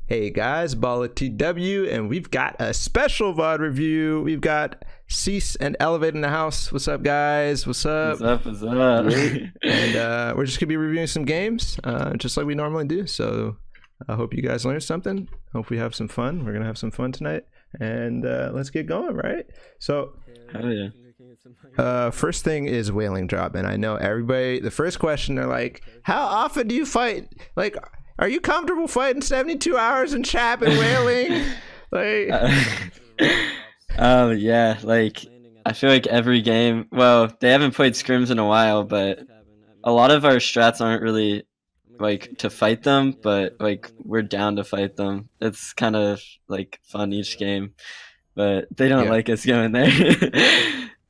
Hey guys, Ballatw, and we've got a special VOD review. We've got Ceice and Elevate in the house. What's up, guys? What's up? What's up? What's up? And we're just gonna be reviewing some games, just like we normally do. So I hope you guys learned something. Hope we have some fun. We're gonna have some fun tonight, and let's get going, right? So, Hell yeah. first thing is wailing drop, and I know everybody. The first question, they're like, "How often do you fight? Like, are you comfortable fighting 72 hours in chap and wailing?" Like, Yeah, like I feel like every game. Well, they haven't played scrims in a while, but a lot of our strats aren't really like to fight them, but like we're down to fight them. It's kind of like fun each game, but they don't like us going there.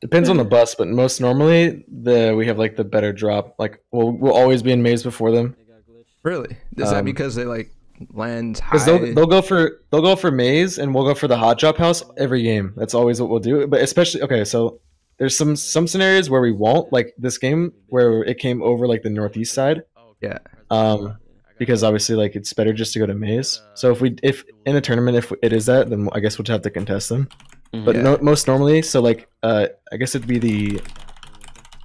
Depends on the bus, but most normally we have like the better drop. Like we'll always be in maze before them. really? Is that because they like land high? Because they'll go for maze, and we'll go for the hot drop house every game. That's always what we'll do. But especially so there's some scenarios where we won't, like this game where it came over like the northeast side. Yeah. Because obviously like it's better just to go to maze. So if in a tournament if it is that, then I guess we'll have to contest them. But most normally, so like I guess it'd be the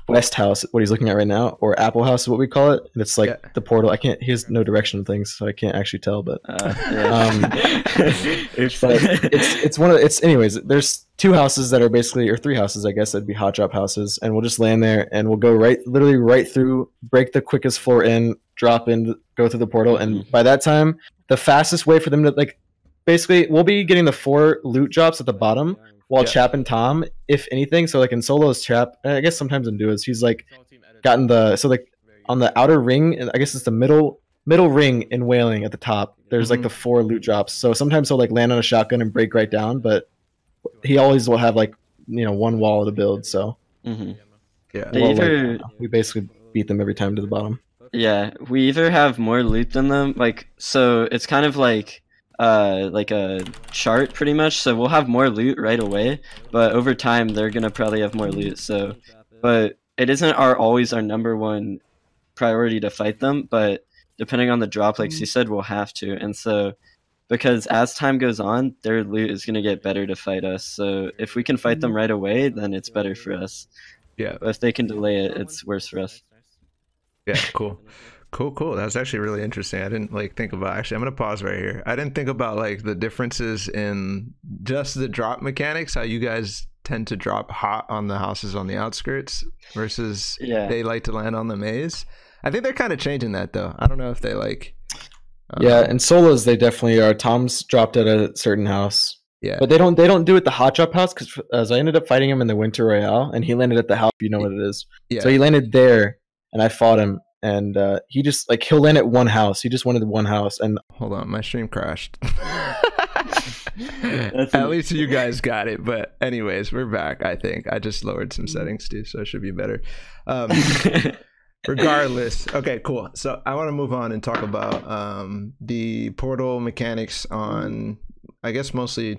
West House, what he's looking at right now, or Apple House is what we call it, and it's like the portal. He has no direction of things, so I can't actually tell. But it's anyways. There's two houses that are basically, or three houses, I guess that'd be hot drop houses, and we'll just land there, and we'll go literally right through, break the quickest floor in, drop in, go through the portal, and by that time, the fastest way for them to basically, we'll be getting the 4 loot drops at the bottom, while Chap and Tom, if anything, so like in solos, Chap, I guess sometimes in duos, he's like gotten on the outer ring, and I guess it's the middle ring in wailing at the top. There's like the 4 loot drops. So sometimes he'll like land on a shotgun and break right down, but he always will have like one wall to build. So we basically beat them every time to the bottom. Yeah, we either have more loot than them, so it's kind of like a chart pretty much, so we'll have more loot right away, but over time they're gonna probably have more loot. So but it isn't always our number one priority to fight them, but depending on the drop, like she said, we'll have to. And so because as time goes on, their loot is gonna get better to fight us, so if we can fight them right away, then it's better for us. But if they can delay it, it's worse for us. Cool. That's actually really interesting. I didn't think about, actually, I'm gonna pause right here. I didn't think about like the differences in just the drop mechanics, how you guys tend to drop hot on the houses on the outskirts versus they like to land on the maze. I think they're kind of changing that though. I don't know if they in solos they definitely are. Tom's dropped at a certain house, but they don't do it the hot drop house, because I ended up fighting him in the Winter Royale, and he landed at the house, you know what it is. So he landed there, and I fought him. And he just he'll land at one house. He just wanted one house. And hold on, my stream crashed. At least you guys got it. But anyways, we're back. I think I just lowered some settings too, so it should be better. Regardless, okay, cool. So I want to move on and talk about the portal mechanics on, I guess, mostly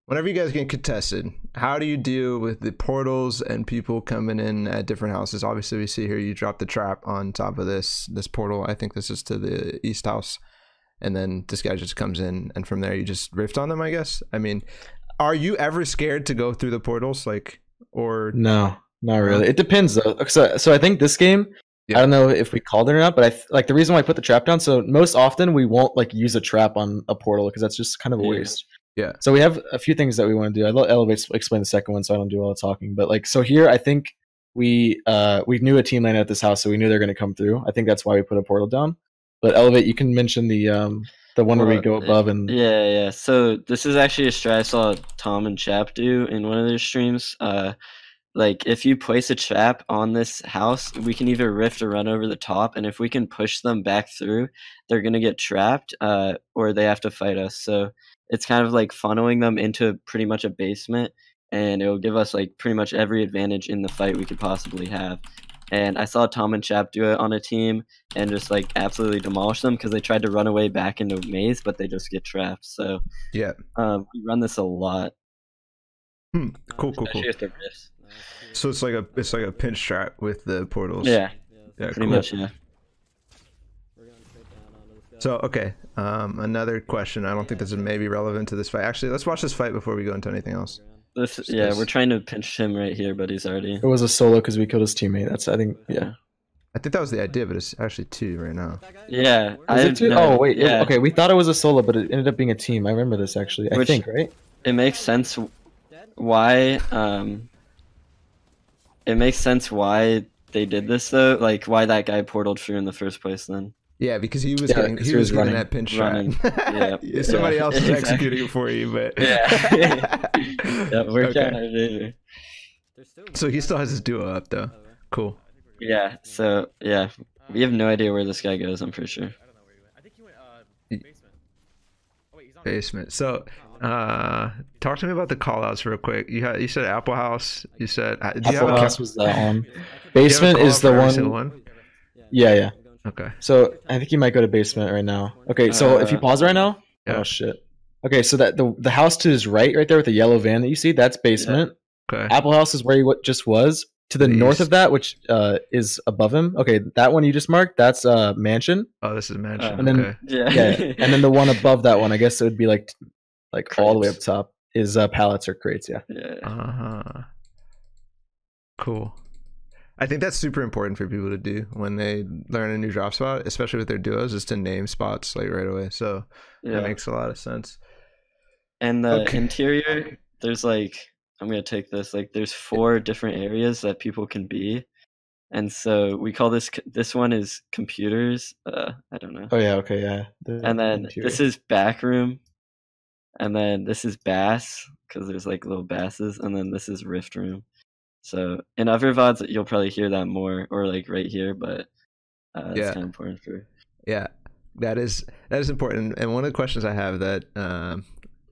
whenever you guys get contested. How do you deal with the portals and people coming in at different houses? Obviously, we see here you drop the trap on top of this portal. I think this is to the east house, and then this guy just comes in, and from there you just rift on them, I guess. I mean, are you ever scared to go through the portals, or no? Not really. It depends though. So I think this game, I don't know if we called it or not, but the reason why I put the trap down. So most often we won't use a trap on a portal, because that's just kind of a waste. So we have a few things that we want to do. I'll let Elevate explain the second one, so I don't do all the talking. But so here, I think we knew a team landed at this house, so we knew they're going to come through. I think that's why we put a portal down. But Elevate, you can mention the one where we go above and So this is actually a strat I saw Tom and Chap do in one of their streams. If you place a trap on this house, we can either rift or run over the top, and if we can push them back through, they're gonna get trapped, or they have to fight us. So it's kind of like funneling them into pretty much a basement, and it will give us pretty much every advantage in the fight we could possibly have. And I saw Tom and Chap do it on a team and just absolutely demolish them, because they tried to run away back into a maze, but they just get trapped. So we run this a lot. Cool. So it's like a pinch trap with the portals. Yeah, pretty much. Yeah. So okay, another question. I don't think this is maybe relevant to this fight. Actually, let's watch this fight before we go into anything else. Yeah, we're trying to pinch him right here, but he's already. It was a solo because we killed his teammate. That's I think yeah. I think that was the idea, but it's actually 2 right now. Yeah. Is it 2? No, oh wait, yeah. okay. We thought it was a solo, but it ended up being a team. I remember this actually. I think right. It makes sense why. It makes sense why they did this though. Like why that guy portaled through in the first place. Then. Yeah, because he was getting that pinch shot. Yeah. Somebody else is executing it for you, but yeah, we're kind of. So he still has his duo up though. Cool. Yeah. So yeah, we have no idea where this guy goes. I'm pretty sure. I think he went basement. Oh wait, he's on basement. So, talk to me about the callouts real quick. You said Apple House. You said Apple House was that one. Basement is the one. Yeah. Okay. So I think you might go to basement right now. Okay. So if you pause right now. Yeah. Oh shit. Okay. So that the house to his right there with the yellow van that you see, that's basement. Yeah. Okay. Apple House is where he just was. To the north of that, which is above him. Okay, that one you just marked, that's mansion. Oh, this is mansion. And then, okay. Yeah. And then the one above that one, I guess it would be like all the way up top is pallets or crates. Yeah. Cool. I think that's super important for people to do when they learn a new drop spot, especially with their duos, is to name spots like right away. So that makes a lot of sense. And the interior, there's like. I'm going to take this, like there's 4 different areas that people can be. And so we call this one is computers. I don't know. Oh yeah. Okay. Yeah. And then this is back room. And then this is bass because there's like little basses. And then this is rift room. So in other VODs, you'll probably hear that more or like right here, but it's kind of important for. Yeah, that is important. And one of the questions I have that,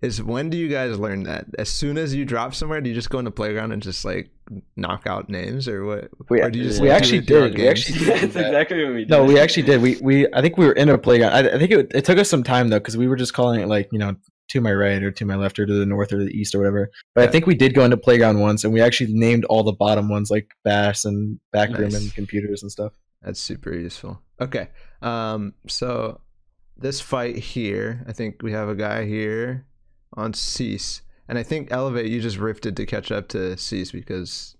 is when do you guys learn that? As soon as you drop somewhere, do you just go in the playground and just like knock out names, or what? We actually did. That's exactly what we did. No, we actually did. We I think we were in a playground. I think it took us some time though, because we were just calling it like to my right or to my left or to the north or the east or whatever. But I think we did go into playground once, and we actually named all the bottom ones like bass and backroom and computers and stuff. That's super useful. Okay, so this fight here, I think we have a guy here on Ceice, and I think Elevate, you just rifted to catch up to Ceice because,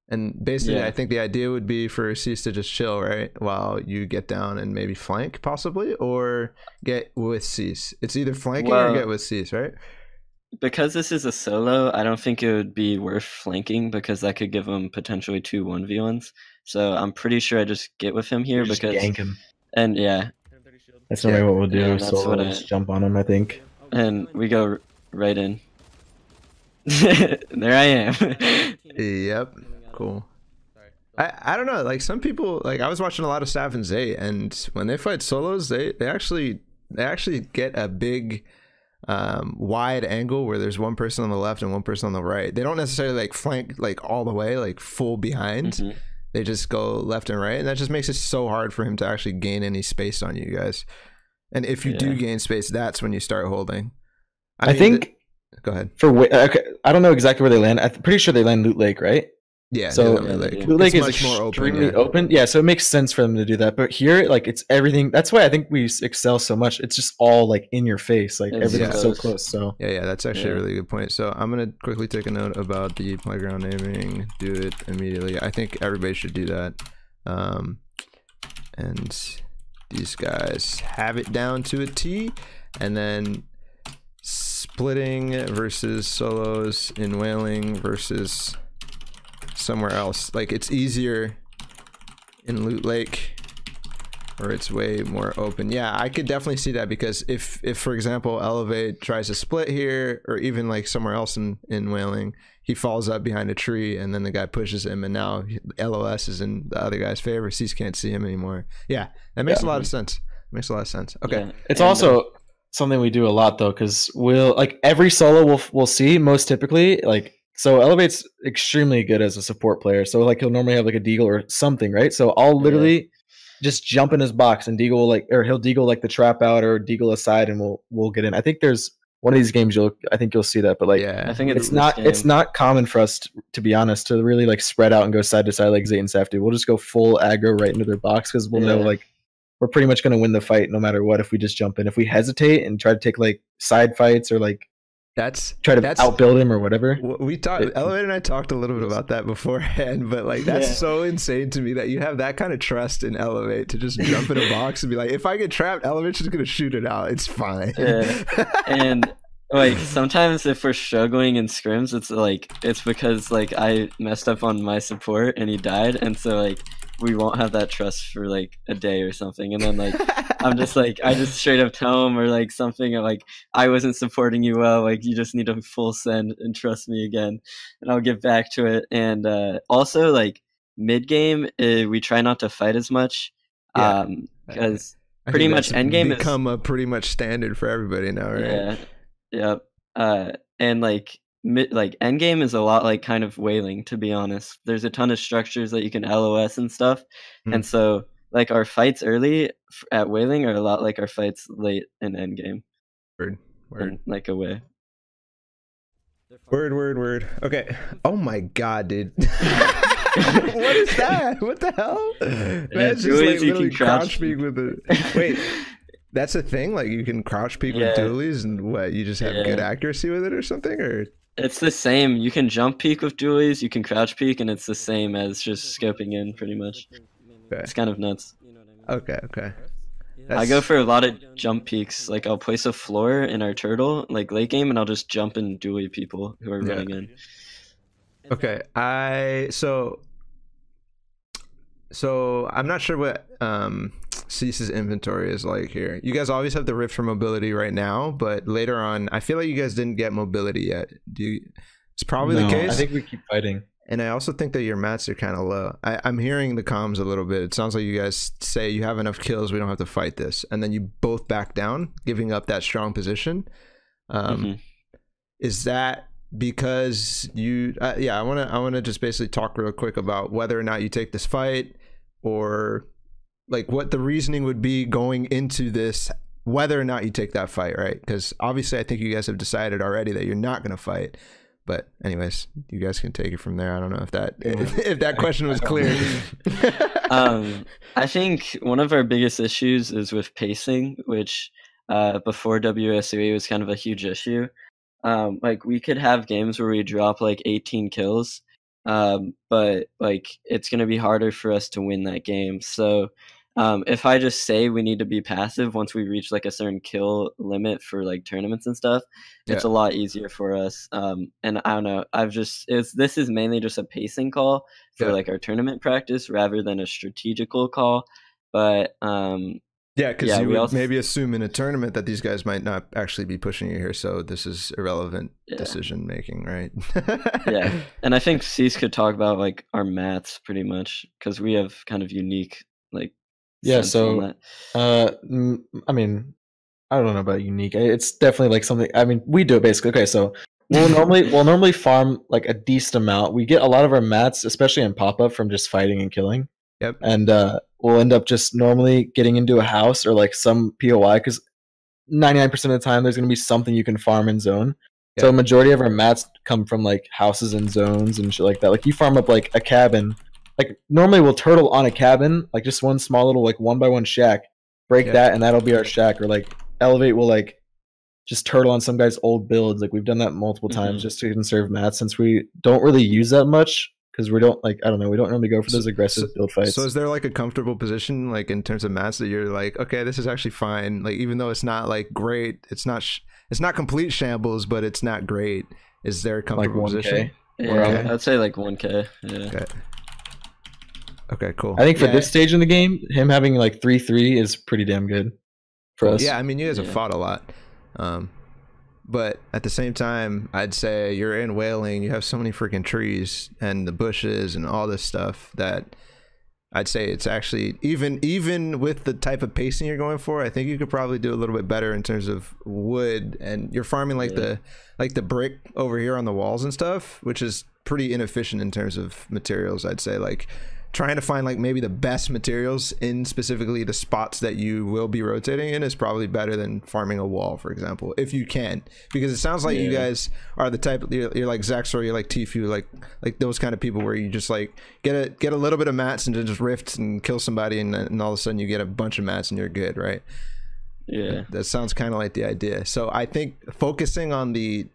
and basically I think the idea would be for Ceice to just chill right while you get down and maybe flank possibly, or get with Ceice. It's either flanking or get with Ceice, right? Because this is a solo, I don't think it would be worth flanking because that could give him potentially 2 1v1s. So I'm pretty sure I just get with him here because gank him. And that's normally what we'll do. So just jump on him, I think. And we go right in. There I am. Yep. Cool. I don't know. Like some people, like I was watching a lot of Staff and Zay, and when they fight solos, they actually get a big wide angle where there's one person on the left and one person on the right. They don't necessarily like flank like all the way, like full behind. They just go left and right, and that just makes it so hard for him to actually gain any space on you guys. And if you do gain space, that's when you start holding. I think. Go ahead. Okay, I don't know exactly where they land. I'm pretty sure they land Loot Lake, right? Yeah. So Loot Lake is much more open. Yeah, so it makes sense for them to do that. But here, like, it's everything. That's why I think we excel so much. It's just all like in your face, like everything's so close. So yeah, that's actually a really good point. So I'm gonna quickly take a note about the playground naming. Do it immediately. I think everybody should do that. And these guys have it down to a T, and then splitting versus solos in wailing versus somewhere else. Like it's easier in Loot Lake, or it's way more open. Yeah, I could definitely see that, because if for example Elevate tries to split here, or even like somewhere else in wailing, he falls up behind a tree and then the guy pushes him, and now LOS is in the other guy's favor. Ceice can't see him anymore. Yeah, that makes a lot of sense. Makes a lot of sense. Okay. Yeah. It's also something we do a lot though, because we'll like every solo we'll see most typically, like, so Elevate's extremely good as a support player. So like he'll normally have like a deagle or something, right? So I'll literally just jump in his box and deagle he'll deagle like the trap out or deagle aside, and we'll get in. I think there's one of these games I think you'll see that, but like I think it's not common for us to be honest to really like spread out and go side to side like Ceice and Elevate do. We'll just go full aggro right into their box, because we'll know like we're pretty much going to win the fight no matter what if we just jump in. If we hesitate and try to take like side fights or like try to outbuild him or whatever. We talked. Elevate and I talked a little bit about that beforehand, but like that's so insane to me that you have that kind of trust in Elevate to just jump in a box and be like, if I get trapped, Elevate's just gonna shoot it out. It's fine. Yeah. And like sometimes if we're struggling in scrims, it's because like I messed up on my support and he died, and so like we won't have that trust for like a day or something, and then like I'm just like I just straight up tell him or like something like I wasn't supporting you well, like you just need to full send and trust me again, and I'll get back to it. And also like mid game we try not to fight as much because pretty much end game become a pretty much standard for everybody now, right? Yep. And like end game is a lot like kind of wailing, to be honest. There's a ton of structures that you can LOS and stuff, and so like our fights early at wailing are a lot like our fights late in end game. Word. In, like a way. Word. Okay. Oh my god, dude. What is that? What the hell? Man, just like literally crouch peek with it. Wait. That's a thing? Like you can crouch peek with dualies, and what, you just have good accuracy with it or something? Or it's the same. You can jump peek with dualies, you can crouch peek, and it's the same as just scoping in pretty much. Okay. It's kind of nuts. Okay. I go for a lot of jump peeks. Like I'll place a floor in our turtle, like late game, and I'll just jump and dually people who are running in. Okay. So I'm not sure what Ceice's inventory is like here. You guys always have the rift for mobility right now, but later on, I feel like you guys didn't get mobility yet. It's probably the case. I think we keep fighting. And I also think that your mats are kind of low. I'm hearing the comms a little bit. It sounds like you guys say you have enough kills, we don't have to fight this, and then you both back down, giving up that strong position. Is that because you? I want to just basically talk real quick about whether or not you take this fight, or like what the reasoning would be going into this, whether or not you take that fight, right? Because obviously I think you guys have decided already that you're not going to fight. But anyways, you guys can take it from there. I don't know if that question was clear. I think one of our biggest issues is with pacing, which before WSOE was kind of a huge issue. Like we could have games where we drop like 18 kills, but like it's going to be harder for us to win that game. So if I just say we need to be passive once we reach like a certain kill limit for like tournaments and stuff, it's a lot easier for us. And I don't know, this is mainly just a pacing call for like our tournament practice rather than a strategical call. But because you would maybe assume in a tournament that these guys might not actually be pushing you here, so this is irrelevant decision making, right? And I think Ceice could talk about like our mats pretty much, because we have kind of unique like so I mean, I don't know about unique. It's definitely like something, I mean, we do it basically. Okay, so we'll normally farm like a decent amount. We get a lot of our mats, especially in pop-up, from just fighting and killing. Yep. And we'll end up just normally getting into a house or like some POI, because 99% of the time there's going to be something you can farm in zone. Yep. So a majority of our mats come from like houses and zones and shit like that. Like you farm up like a cabin. Like normally we'll turtle on a cabin, like just one small little like 1x1 shack, break that, and that'll be our shack. Or like Elevate will like just turtle on some guy's old builds. Like we've done that multiple times just to conserve mats, since we don't really use that much, because we don't like, I don't know, we don't normally go for those aggressive build fights. So is there like a comfortable position like in terms of mats that you're like, okay, this is actually fine, like even though it's not like great, it's not complete shambles, but it's not great. Is there a comfortable like 1K? position? Yeah, I'd say like 1K. Yeah. Okay, cool. I think for this stage in the game, him having like 3-3 is pretty damn good for us. Yeah, I mean, you guys have fought a lot. But at the same time, I'd say you're in wailing, you have so many freaking trees and the bushes and all this stuff that I'd say it's actually, even with the type of pacing you're going for, I think you could probably do a little bit better in terms of wood, and you're farming like the brick over here on the walls and stuff, which is pretty inefficient in terms of materials. I'd say like trying to find like maybe the best materials in specifically the spots that you will be rotating in is probably better than farming a wall, for example, if you can, because it sounds like you guys are the type, you're like Zaxor, you're like Tfue, like those kind of people where you just like get a little bit of mats and just rift and kill somebody, and all of a sudden you get a bunch of mats and you're good, right? Yeah, that sounds kind of like the idea. So I think focusing on the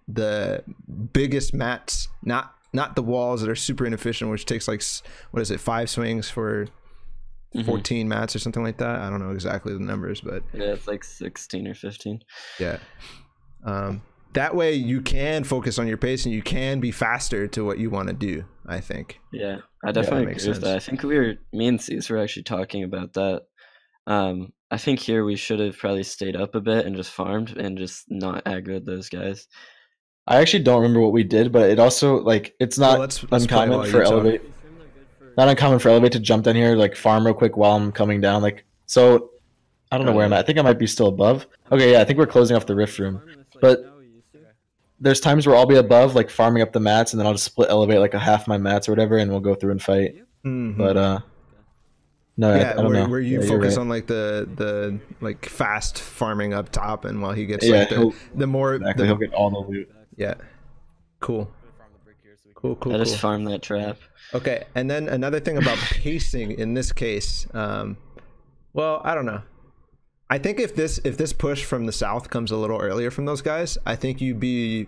biggest mats, not the walls that are super inefficient, which takes like, what is it, 5 swings for 14 mats or something like that. I don't know exactly the numbers, but yeah, it's like 16 or 15. Yeah. That way you can focus on your pace and you can be faster to what you want to do, I think. Yeah, I definitely agree with that. I think me and Ceice were actually talking about that. I think here we should have probably stayed up a bit and just farmed and just not aggroed those guys. I actually don't remember what we did, but it also, like, it's not uncommon for Elevate. Not uncommon for Elevate to jump down here, like, farm real quick while I'm coming down. Like, so, I don't know where I'm at. I think I might be still above. Okay, yeah, I think we're closing off the rift room. But there's times where I'll be above, like, farming up the mats, and then I'll just split Elevate, like, a half my mats or whatever, and we'll go through and fight. But, no, yeah, I don't know. Where you focus on like the like fast farming up top, and while he gets like the more he'll get all the loot. Yeah, cool. I just farm that trap. Okay, and then another thing about pacing in this case, well, I don't know. I think if this push from the south comes a little earlier from those guys, I think you'd be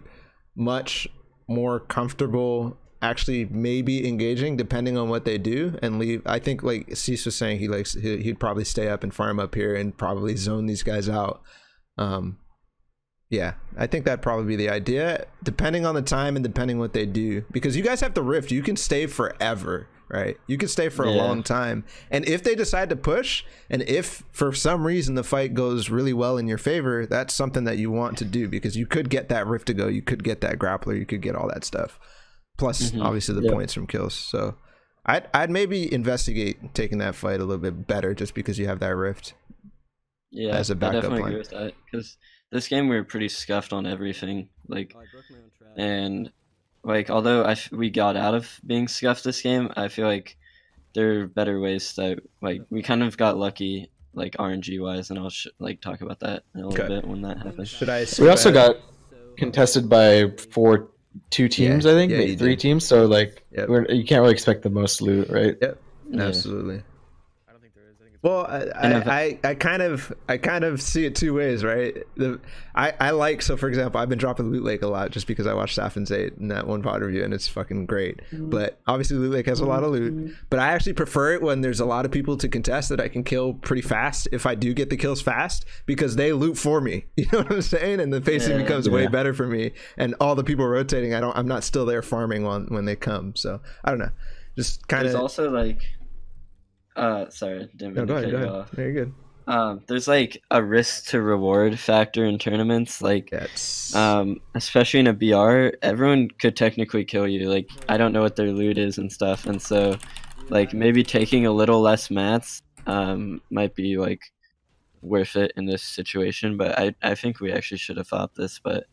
much more comfortable actually maybe engaging depending on what they do and leave. I think like Ceice was saying, he'd probably stay up and farm up here and probably zone these guys out. Yeah, I think that'd probably be the idea, depending on the time and depending what they do, because you guys have the rift. You can stay forever, right? You can stay for a long time, and if they decide to push, and if for some reason the fight goes really well in your favor, that's something that you want to do, because you could get that rift to go, you could get that grappler, you could get all that stuff, plus obviously the points from kills. So I'd maybe investigate taking that fight a little bit better, just because you have that rift. Yeah, as a backup I definitely plan. agree with that, because this game we were pretty scuffed on everything, like, and like although we got out of being scuffed this game, I feel like there are better ways to, like, we kind of got lucky, like RNG wise, and I'll like talk about that in a little bit when that happens. Should I? We also got contested by two teams, I think, maybe 3 teams. So like, you can't really expect the most loot, right? Yep, absolutely. Well, I kind of see it 2 ways, right? I like, so for example, I've been dropping Loot Lake a lot just because I watched Safin's 8 in that one VOD review, and it's fucking great. But obviously Loot Lake has a lot of loot, but I actually prefer it when there's a lot of people to contest that I can kill pretty fast if I do get the kills fast, because they loot for me. You know what I'm saying? And the pacing becomes way better for me, and all the people rotating, I'm not still there farming when they come. So I don't know, just kind of. There's also like. Sorry, didn't mean to cut you off. Very good. There's like a risk to reward factor in tournaments, like especially in a BR, everyone could technically kill you. Like, I don't know what their loot is and stuff, and so like maybe taking a little less mats might be like worth it in this situation. But I think we actually should have thought this, but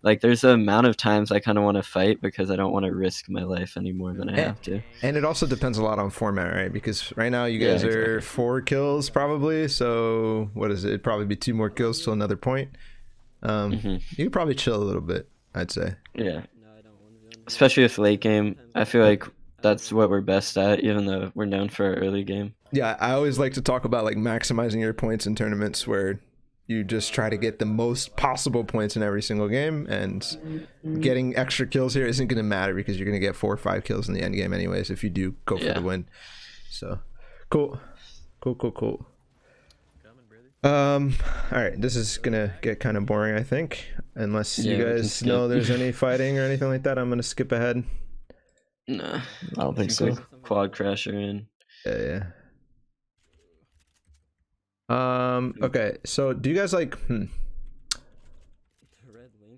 like, there's an amount of times I kind of want to fight because I don't want to risk my life any more than I have to. And it also depends a lot on format, right? Because right now you guys are 4 kills probably. So what is it? It'd probably be 2 more kills till another point. You could probably chill a little bit, I'd say. Yeah. Especially with late game. I feel like that's what we're best at, even though we're known for our early game. Yeah, I always like to talk about like maximizing your points in tournaments where you just try to get the most possible points in every single game, and getting extra kills here isn't going to matter because you're going to get 4 or 5 kills in the end game anyways if you do go for the win. So cool. All right, this is gonna get kind of boring, I think, unless you guys know there's any fighting or anything like that. I'm gonna skip ahead. Nah, I don't think so. Quad crasher in. Yeah. Okay, so do you guys like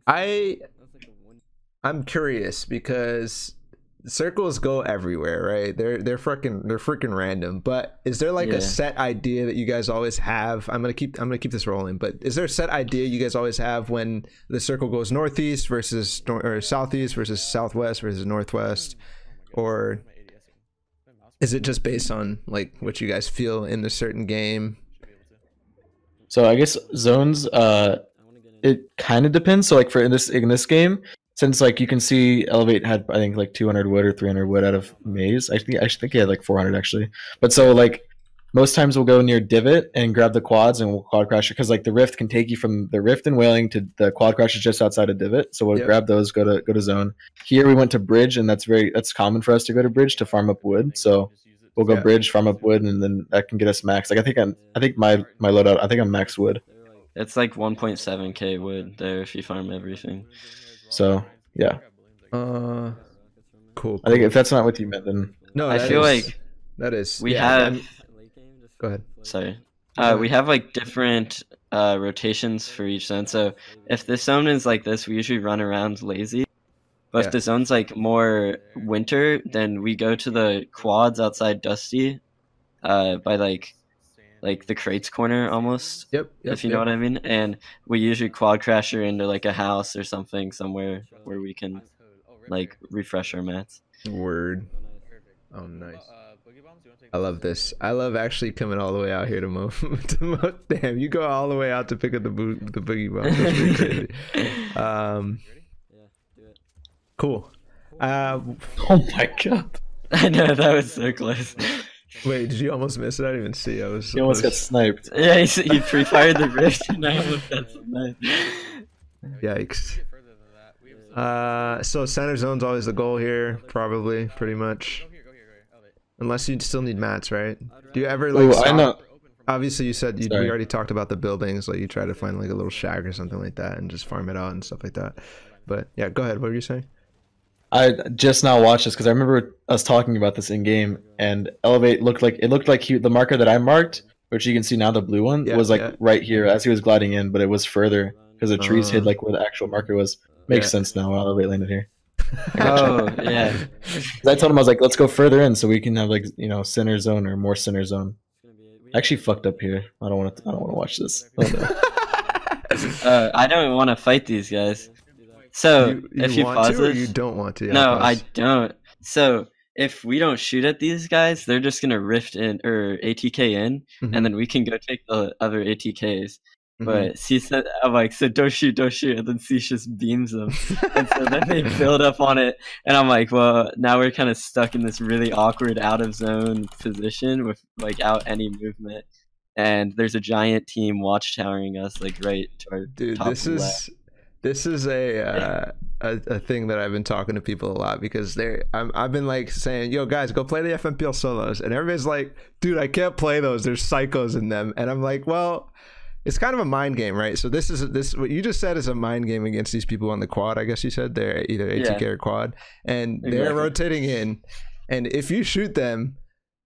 I'm curious because circles go everywhere, right? They're freaking random, but is there like a set idea that you guys always have? I'm gonna keep this rolling, but is there a set idea you guys always have when the circle goes northeast versus or southeast versus southwest versus northwest, or Is it just based on like what you guys feel in a certain game? So I guess zones, it kind of depends. So like for in this game, since like you can see Elevate had I think like 200 wood or 300 wood out of maze. I think he had like 400 actually. But so like most times we'll go near divot and grab the quads and we'll quad crash it because like the rift can take you from the rift and wailing to the quad crashes just outside of divot. So we'll grab those, go to zone. Here we went to bridge, and that's common for us to go to bridge to farm up wood. So we'll go bridge, farm up wood, and then that can get us max. Like I think my loadout, I think I'm max wood. It's like 1.7k wood there if you farm everything. So yeah. Cool. I think if that's not what you meant, then no, I feel like that is. We have. Go ahead. Sorry. We have like different rotations for each zone. So if the zone is like this, we usually run around lazy. But if the zone's like more winter, then we go to the quads outside Dusty, by like the crates corner almost. Yep. If you know what I mean. And we usually quad crasher into like a house or something somewhere where we can like refresh our mats. Word. Oh, nice. I love this. I love actually coming all the way out here to mow. Damn, you go all the way out to pick up the boogie bomb. That's pretty crazy. Cool. oh my god. I know, that was so close. Wait, did you almost miss it? I didn't even see. You almost got sniped. Yeah, he pre-fired the rift and I almost got sniped. Yikes. So center zone's always the goal here, probably, pretty much. Unless you still need mats, right? Do you ever like? I know. Obviously, you said we already talked about the buildings. Like you try to find like a little shack or something like that and just farm it out and stuff like that. But yeah, go ahead. What were you saying? I just now watched this because I remember us talking about this in game, and Elevate looked like the marker that I marked, which you can see now, the blue one, was like right here as he was gliding in, but it was further because the trees hid like where the actual marker was. Makes sense now. Elevate landed here. Oh yeah. I told him I was like, let's go further in so we can have like center zone or more center zone. I actually fucked up here. I don't want to watch this. I don't want to fight these guys. So if you pause this, you don't want to. No, I don't. So if we don't shoot at these guys, they're just gonna rift in or ATK in, and then we can go take the other ATKs. But Ceice said, I'm like, so don't shoot, and then Ceice just beams them. And so then they build up on it, and I'm like, well, now we're kind of stuck in this really awkward out of zone position with like out any movement. And there's a giant team watchtowering us like right to our top left. This is a thing that I've been talking to people a lot because I've been like saying, yo guys, go play the FMPL solos, and everybody's like, dude, I can't play those, there's psychos in them. And I'm like, well, it's kind of a mind game, right? So this what you just said is a mind game against these people on the quad. I guess you said they're either ATK or quad, and they're rotating in. And if you shoot them,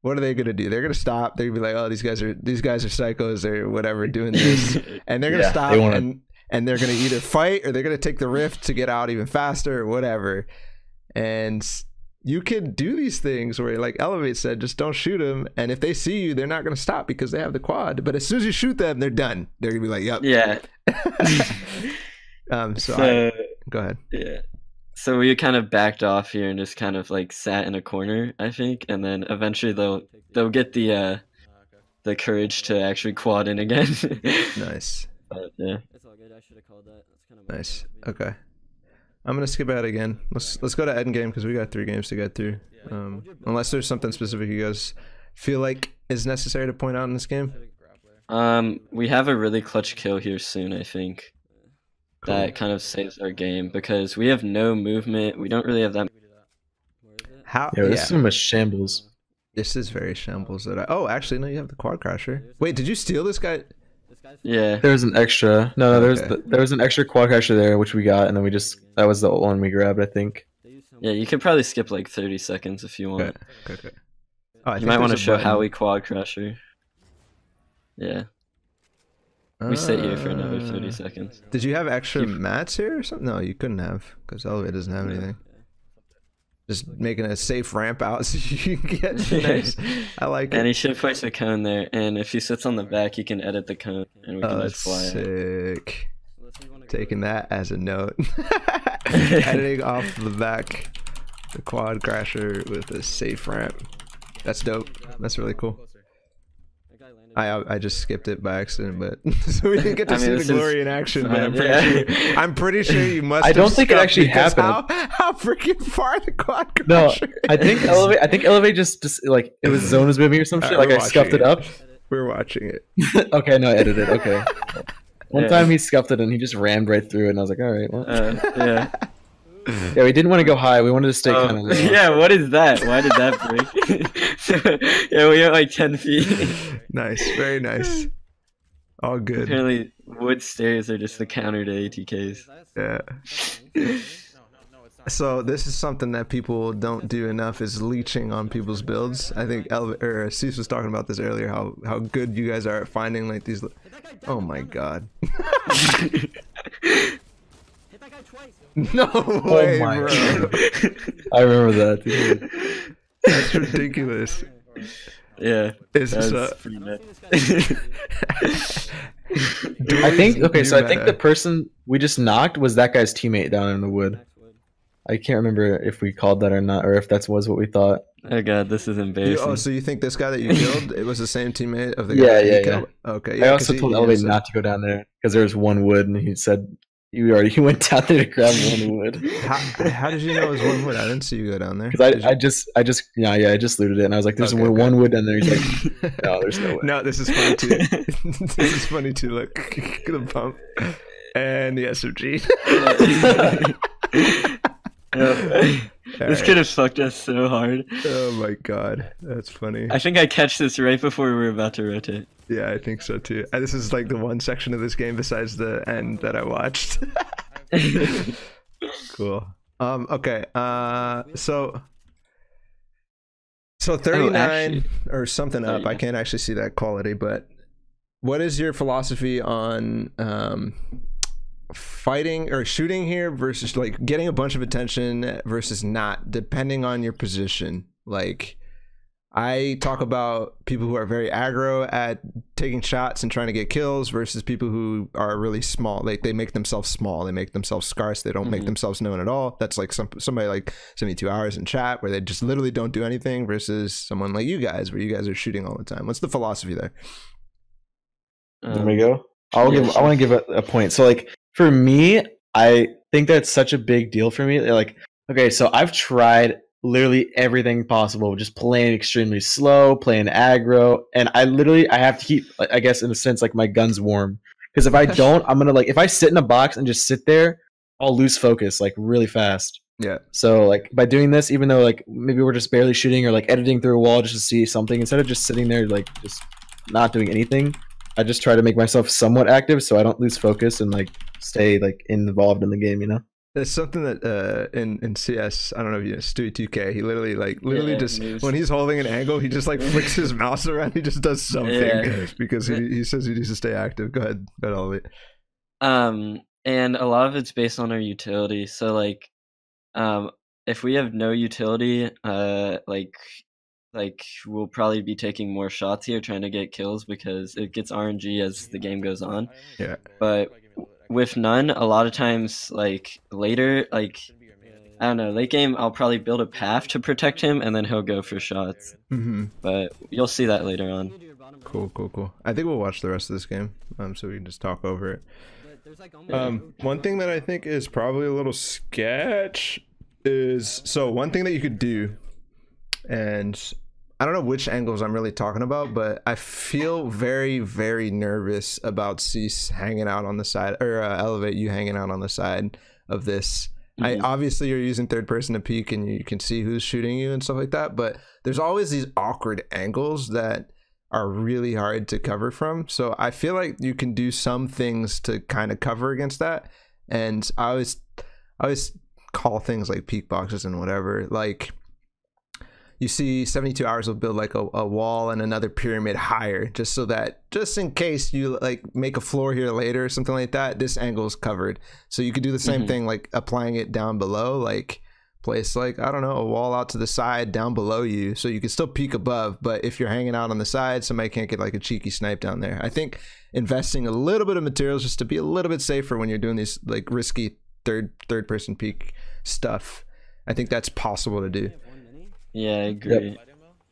what are they gonna do? They're gonna stop. They're gonna be like, oh, these guys are psychos or whatever doing this, and they're gonna stop and they're gonna either fight or they're gonna take the rift to get out even faster or whatever. And you can do these things where, like Elevate said, just don't shoot them, and if they see you, they're not going to stop because they have the quad. But as soon as you shoot them, they're done. They're going to be like, yep. Yeah. Go ahead. Yeah. So we kind of backed off here and just kind of like sat in a corner, I think, and then eventually they'll get the courage to actually quad in again. Nice. But, yeah. It's all good. I should have called that. That's kind of Nice. Okay. I'm gonna skip ahead again. Let's go to end game because we got 3 games to get through. Unless there's something specific you guys feel like is necessary to point out in this game. We have a really clutch kill here soon, I think. Cool. That kind of saves our game because we have no movement. We don't really have that. How? Yeah, this is so much shambles. This is very shambles. Actually, no, you have the quad crasher. Wait, did you steal this guy? Yeah. There was an extra. No, there was an extra quad crasher there, which we got, and then that was the one we grabbed, I think. Yeah, you could probably skip like 30 seconds if you want. Okay. You might want to show how we quad crasher. Yeah. We sit here for another 30 seconds. Did you have extra mats here or something? No, you couldn't have because Elevate doesn't have anything. Just making a safe ramp out so you can get nice. I like it. And he should place a cone there, and if he sits on the back, he can edit the cone, and we can just fly sick. Taking that as a note. Editing off the back, the quad crasher with a safe ramp. That's dope. That's really cool. That guy landed. I just skipped it by accident, but so we didn't get to I mean, see the this is glory in action. But fine, I'm pretty sure you must. I don't have think it scuffed actually because happened. How freaking far the quad No, crasher I think is. Elevate just like it was zone was moving or some shit. Alright, Like we're I scuffed it watching up. We're watching it. Okay, no, I edited. Okay. One Yeah. time he scuffed it and he just rammed right through it, and I was like, all right, well. Yeah. Yeah, we didn't want to go high. We wanted to stay kind of low. Yeah, what is that? Why did that break? Yeah, we went like 10 feet. Nice, very nice. All good. Apparently, wood stairs are just the counter to ATKs. Yeah. No, it's not. So this is something that people don't do enough is leeching on people's builds. I think Ceice was talking about this earlier. How good you guys are at finding like these. Oh my god. Hit that guy twice. No way, my bro. I remember that. Dude. That's ridiculous. Yeah, Is this that's a- pretty I've nuts. seen this guy. I think okay, New so I think meta. the person we just knocked was that guy's teammate down in the wood. Max wood. I can't remember if we called that or not, or if that was what we thought. Oh god, this is embarrassing. Oh, so you think this guy that you killed, it was the same teammate of the Yeah, guy that yeah, you killed? Okay. Yeah, I 'cause also he- told he Elevate said- not to go down there because there was one wood, and he said he went down there to grab one wood. How did you know it was one wood? I didn't see you go down there. Because Did you- I just I just looted it, and I was like, "There's Okay, one okay. wood down there." He's like, "No, there's no way." No, this is funny too. This is funny too. Look, the pump and the SMG. This could have fucked us so hard. Oh my god, that's funny. I think I catch this right before we were about to rotate. Yeah, I think so too. And this is like the one section of this game besides the end that I watched. Cool. Okay. So 39 actually- or something up. I can't actually see that quality, but what is your philosophy on fighting or shooting here versus like getting a bunch of attention versus not, depending on your position? Like, I talk about people who are very aggro at taking shots and trying to get kills versus people who are really small. Like, they make themselves small, they make themselves scarce, they don't make themselves known at all. That's like somebody like 72 hours in chat where they just literally don't do anything versus someone like you guys where you guys are shooting all the time. What's the philosophy there? There we go. I yeah, want to give a point. So like for me, I think that's such a big deal for me. Like, okay, so I've tried literally everything possible, just playing extremely slow, playing aggro, and I have to keep, I guess in a sense, like my guns warm. Because if I don't, I'm gonna, like, if I sit in a box and just sit there, I'll lose focus like really fast. Yeah. So like by doing this, even though like maybe we're just barely shooting or like editing through a wall just to see something, instead of just sitting there like just not doing anything, I just try to make myself somewhat active so I don't lose focus and like stay like involved in the game, you know? It's something that in CS, I don't know if you know, Stewie 2K, he literally Yeah, just moves. when he's holding an angle, he just like flicks his mouse around, he just does something Yeah. because he says he needs to stay active. Go ahead, Ollie. And a lot of it's based on our utility. So like, if we have no utility, like we'll probably be taking more shots here, trying to get kills because it gets RNG as the game goes on. Yeah. But with none, a lot of times, like later, like I don't know, late game, I'll probably build a path to protect him, and then he'll go for shots. Mm-hmm. But you'll see that later on. Cool. I think we'll watch the rest of this game, so we can just talk over it. There's like almost One thing that I think is probably a little sketch is, so one thing that you could do, and I don't know which angles I'm really talking about, but I feel very, very nervous about Ceice hanging out on the side, or Elevate, you hanging out on the side of this. Obviously you're using third person to peek and you can see who's shooting you and stuff like that, but there's always these awkward angles that are really hard to cover from. So I feel like you can do some things to kind of cover against that. And I always call things like peek boxes and whatever. Like, you see 72 hours will build like a wall and another pyramid higher, just so that just in case you like make a floor here later or something like that, this angle is covered. So you could do the same thing, like applying it down below, like place like, I don't know, a wall out to the side down below you, so you can still peek above, but if you're hanging out on the side, somebody can't get like a cheeky snipe down there. I think investing a little bit of materials just to be a little bit safer when you're doing these like risky third person peek stuff, I think that's possible to do. Yeah, I agree.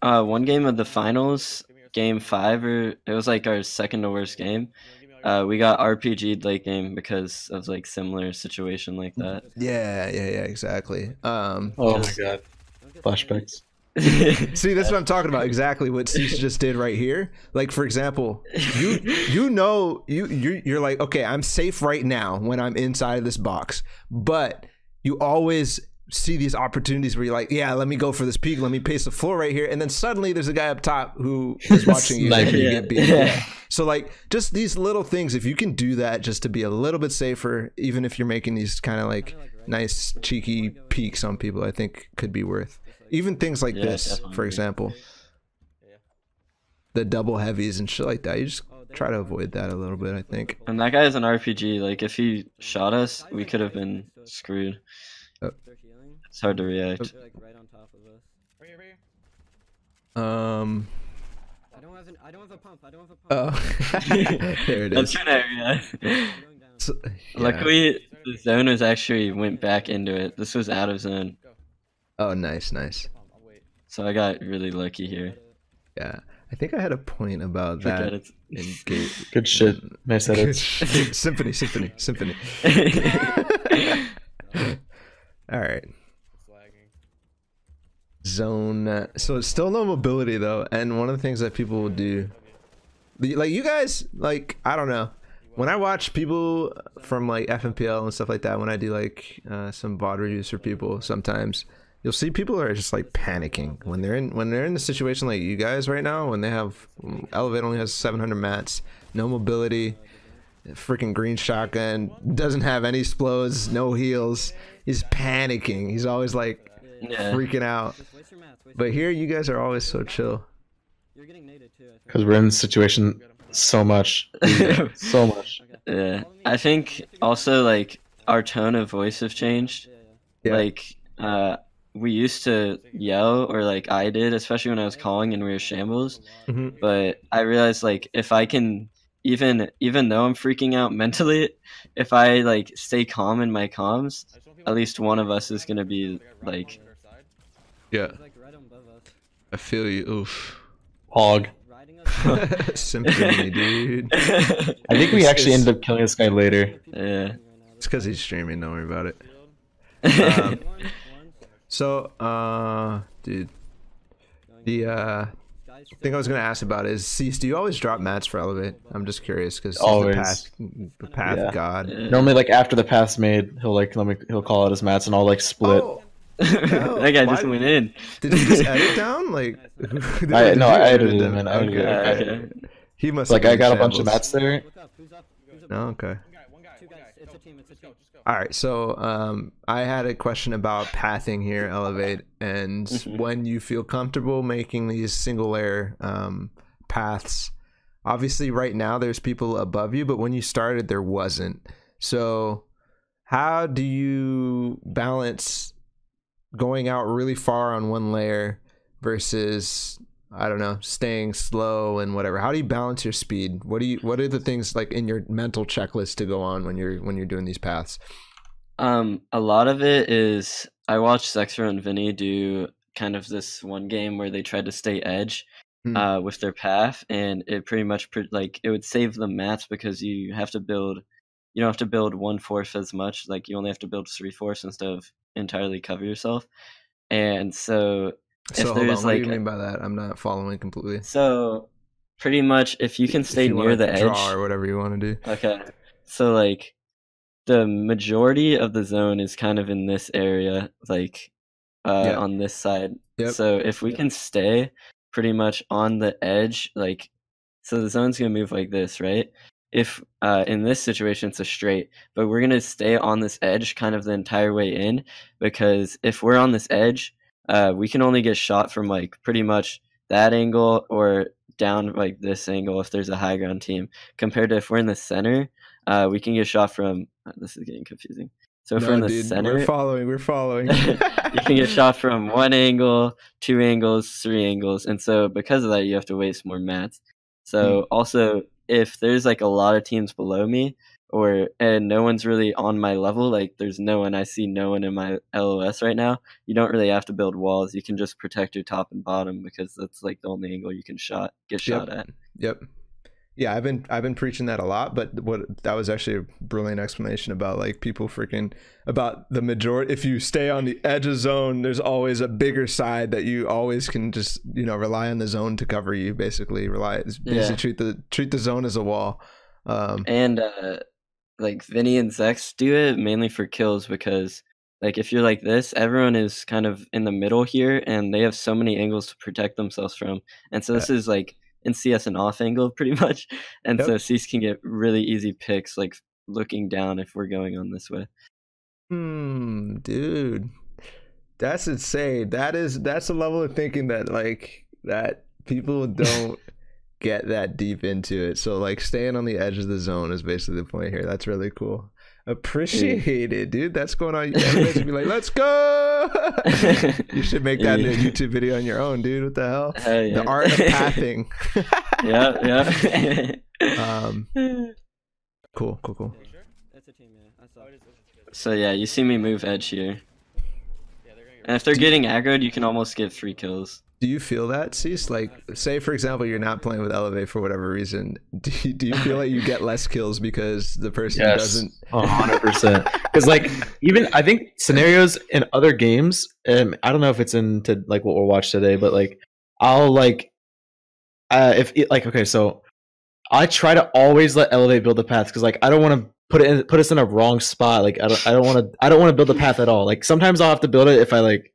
One game of the finals, game 5, or it was like our second to worst game. We got RPG'd late game because of like similar situation like that. Yeah, exactly. Oh my Just- god, flashbacks. See, that's what I'm talking about. Exactly what Ceice just did right here. Like, for example, you're like, okay, I'm safe right now when I'm inside of this box, but you always see these opportunities where you're like, yeah, let me go for this peek, let me pace the floor right here, and then suddenly there's a guy up top who is watching you and you get beat. Yeah. So like, just these little things, if you can do that just to be a little bit safer, even if you're making these kind of like nice cheeky peeks on people, I think could be worth. Even things like Yeah, this, definitely. for example, the double heavies and shit like that, you just try to avoid that a little bit, I think. And that guy's an RPG. Like, if he shot us, we could have been screwed. Oh. They're healing. It's hard to react. They're like right on top of us. Right here. I don't have a pump. I don't have a pump. Oh, there it That's is. an area. I'm going down. So, yeah. Luckily, the zone was actually went back into it. This was out of zone, Oh, nice. I'll wait. so I got really lucky here. Yeah, I think I had a point about Forget that it. in gate. Good shit. Nice edits. Symphony. All right. It's lagging. Zone. So it's still no mobility though, and one of the things that people will do, like you guys, like I don't know, when I watch people from like FMPL and stuff like that, when I do like some VOD reviews for people, sometimes you'll see people are just like panicking when they're in a situation like you guys right now, when they have Elevate only has 700 mats, no mobility, freaking green shotgun, doesn't have any explodes, no heals. He's panicking. He's always like Yeah. freaking out. Just waste your mats. But here you guys are always so chill. You're getting naded too. I think. Because we're in this situation so much. So much. Yeah. I think also like our tone of voice have changed. Yeah. Like we used to yell, or like I did, especially when I was calling and we were shambles. Mhm. But I realized like if I can even though I'm freaking out mentally, if I like stay calm in my comms, at least one of us is gonna be like Yeah, He's like right above us. I feel you. Oof. Hog. Riding us. Symphony, dude. I think we actually ended up killing this guy later. Yeah. It's because he's streaming. Don't worry about it. One. So, dude, the Guys, thing I was gonna ask about is, Ceice, do you always drop mats for Elevate? I'm just curious because Always. the path Yeah. god. Yeah. Normally, like after the path's made, he'll call out his mats and I'll like split. Oh, That guy just why- went in. did he just edit down? Like, I edited him. him and I edited Okay, him. okay. He must Like have I been got a in bunch of shambles. mats there. look up. Who's up? Who's up? No, okay. One guy. Two guys. It's a team. It's a team. Just go. All right, so I had a question about pathing here, Elevate, and Mhm. when you feel comfortable making these single layer paths. Obviously, right now there's people above you, but when you started, there wasn't. So, how do you balance going out really far on one layer versus, I don't know, staying slow and whatever? How do you balance your speed? What are the things like in your mental checklist to go on when you're doing these paths? A lot of it is I watched Sexer and Vinny do kind of this one game where they tried to stay edge with their path, and it pretty much like it would save them mats because you don't have to build 1/4 as much. Like you only have to build 3/4 instead of entirely cover yourself. And so So hold on, there's what do like you mean by that? I'm not following completely. so pretty much if you can stay If you near wanna the edge, draw or whatever you want to do. okay. So like the majority of the zone is kind of in this area, like Yeah. on this side. Yep. So if we can stay pretty much on the edge, like so the zone's gonna move like this, right? If in this situation it's a straight, but we're gonna stay on this edge kind of the entire way in, because if we're on this edge, we can only get shot from like pretty much that angle or down like this angle if there's a high ground team. Compared to if we're in the center, we can get shot from. This is getting confusing. So if we're in the center, we're following. you can get shot from one angle, 2 angles, 3 angles, and so because of that, you have to waste more mats. So also, if there's like a lot of teams below me, and no one's really on my level. Like there's no one. I see no one in my LOS right now. You don't really have to build walls. You can just protect your top and bottom because that's like the only angle you can get shot at. Yep. Yeah, I've been preaching that a lot, but that was actually a brilliant explanation about like people freaking about the majority. If you stay on the edge of zone, there's always a bigger side that you always can just rely on the zone to cover you. Basically, treat the zone as a wall. And like Vinny and Zex do it mainly for kills because like if you're like this, everyone is kind of in the middle here, and they have so many angles to protect themselves from, and so this is like in CS an off angle pretty much, and so Ceice can get really easy picks like looking down if we're going on this way. Dude, that's insane. That's a level of thinking that people don't get that deep into it. So like staying on the edge of the zone is basically the point here. That's really cool. Appreciate it, dude. That's going on. Everybody's gonna be like, let's go. You should make that into a YouTube video on your own, dude. What the hell? Yeah. The art of pathing. Yeah. Cool. That's a team, yeah. I saw. So yeah, you see me move edge here, and if they're getting aggroed, you can almost get 3 kills. Do you feel that, Ceice? Like, say for example, you're not playing with Elevate for whatever reason. Do you feel like you get less kills because the person doesn't? 100%. Because like even I think scenarios in other games, and I don't know if it's into like what we'll watch today, but like I'll like okay, so I try to always let Elevate build the path because like I don't want to put us in a wrong spot. Like I don't want to build the path at all. Like sometimes I'll have to build it if I like.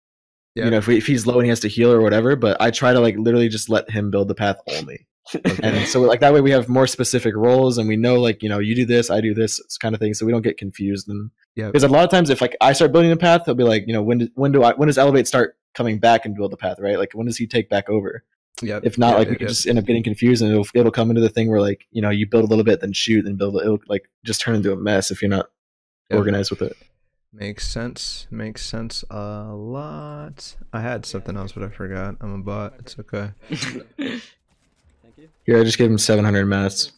Yeah. If he's low and he has to heal or whatever, but I try to like literally just let him build the path only. And so like that way we have more specific roles and we know like, you do this, I do this kind of thing. So we don't get confused. And because a lot of times if like I start building the path, he'll be like, when does Elevate start coming back and build the path, right? Like when does he take back over? If not, we could just end up getting confused and it'll come into the thing where like, you build a little bit, then shoot and it'll like just turn into a mess if you're not organized with it. Makes sense a lot. I had something else, but I forgot. I'm a bot. It's okay. Thank you. Here, I just gave him 700 mats.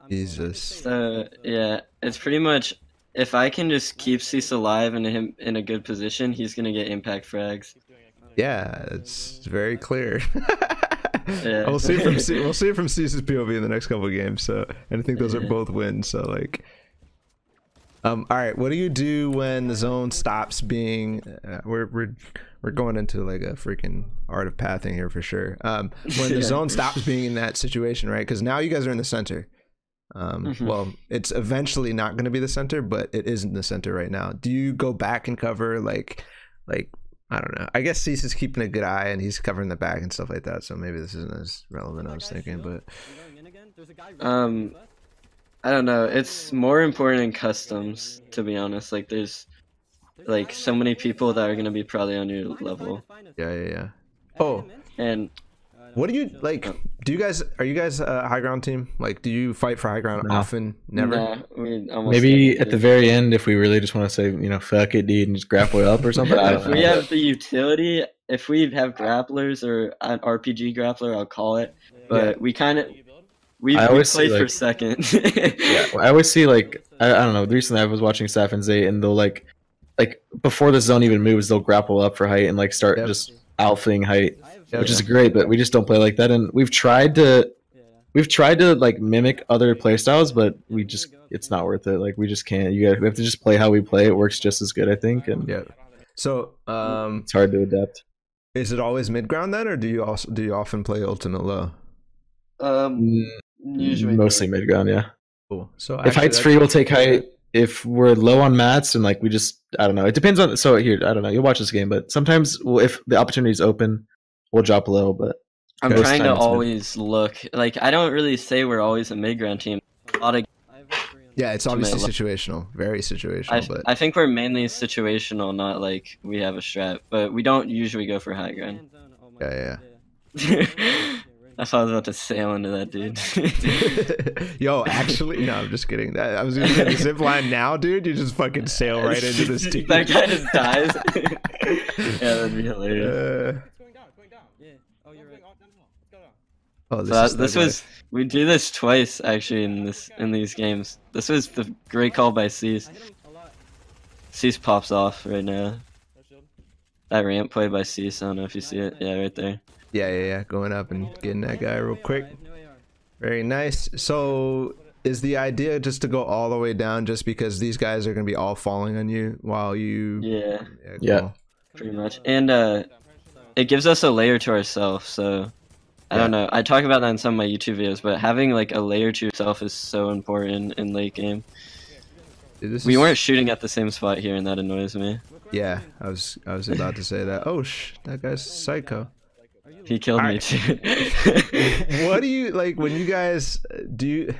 Jesus. So yeah, it's pretty much if I can just keep Ceice alive and him in a good position, he's gonna get impact frags. Yeah, it's very clear. Yeah. We'll see it from Ceice's POV in the next couple of games. So, and I think those are both wins. So like. All right, what do you do when the zone stops being we're going into like a freaking art of pathing here for sure. When the zone stops being in that situation, right? Because now you guys are in the center. Well, it's eventually not going to be the center, but it is in the center right now. Do you go back and cover like I don't know. I guess Ceice is keeping a good eye and he's covering the back and stuff like that. So maybe this isn't as relevant as I was thinking, but I don't know. It's more important in customs, to be honest. Like, there's like so many people that are gonna be probably on your level. Yeah. Oh, and what do you like? Are you guys a high ground team? Like, do you fight for high ground often? Never. Nah, maybe at the very end, if we really just want to say, fuck it, dude, and just grapple up or something. If we have the utility, if we have grapplers or an RPG grappler, I'll call it. But we kind of. We play for second. I always see like I don't know. Recently, I was watching Saf and Zay, and they'll like before the zone even moves, they'll grapple up for height and like start just alphaing height, which is great. But we just don't play like that, and we've tried to like mimic other playstyles, but it's not worth it. Like we just can't. We have to just play how we play. It works just as good, I think. And so it's hard to adapt. Is it always mid ground then, or do you often play ultimate low? Usually mostly mid ground, yeah. Cool. So if height's free, we'll take height. If we're low on mats and like we just I don't know. It depends on. So here, I don't know. You'll watch this game, but sometimes if the opportunity is open, we'll drop low. But I'm trying to always look. Like I don't really say we're always a mid ground team. A lot of it's obviously situational, very situational. I think we're mainly situational, not like we have a strat. But we don't usually go for high ground. Yeah. I thought I was about to sail into that dude. Yo, actually, no, I'm just kidding. I was gonna get the zip line now, dude. You just fucking sail right into this team. That guy just dies. Yeah, that'd be hilarious. It's going down. Yeah. Oh, you're right. Oh, this We do this twice actually in these games. This was the great call by Ceice. I hit him a lot. Ceice pops off right now. No shield. That ramp play by Ceice, I don't know if you see it. Yeah, right there. Yeah. Going up and getting that guy real quick. I have no AR. Very nice. So is the idea just to go all the way down just because these guys are going to be all falling on you while you... Yeah, Yeah. cool. pretty much. And it gives us a layer to ourselves, so I don't know. I talk about that in some of my YouTube videos, but having like a layer to yourself is so important in late game. Dude, this We is- weren't shooting at the same spot here, and that annoys me. Yeah, I was about to say that. Oh, that guy's psycho. He killed me too. What do you like when you guys do? You,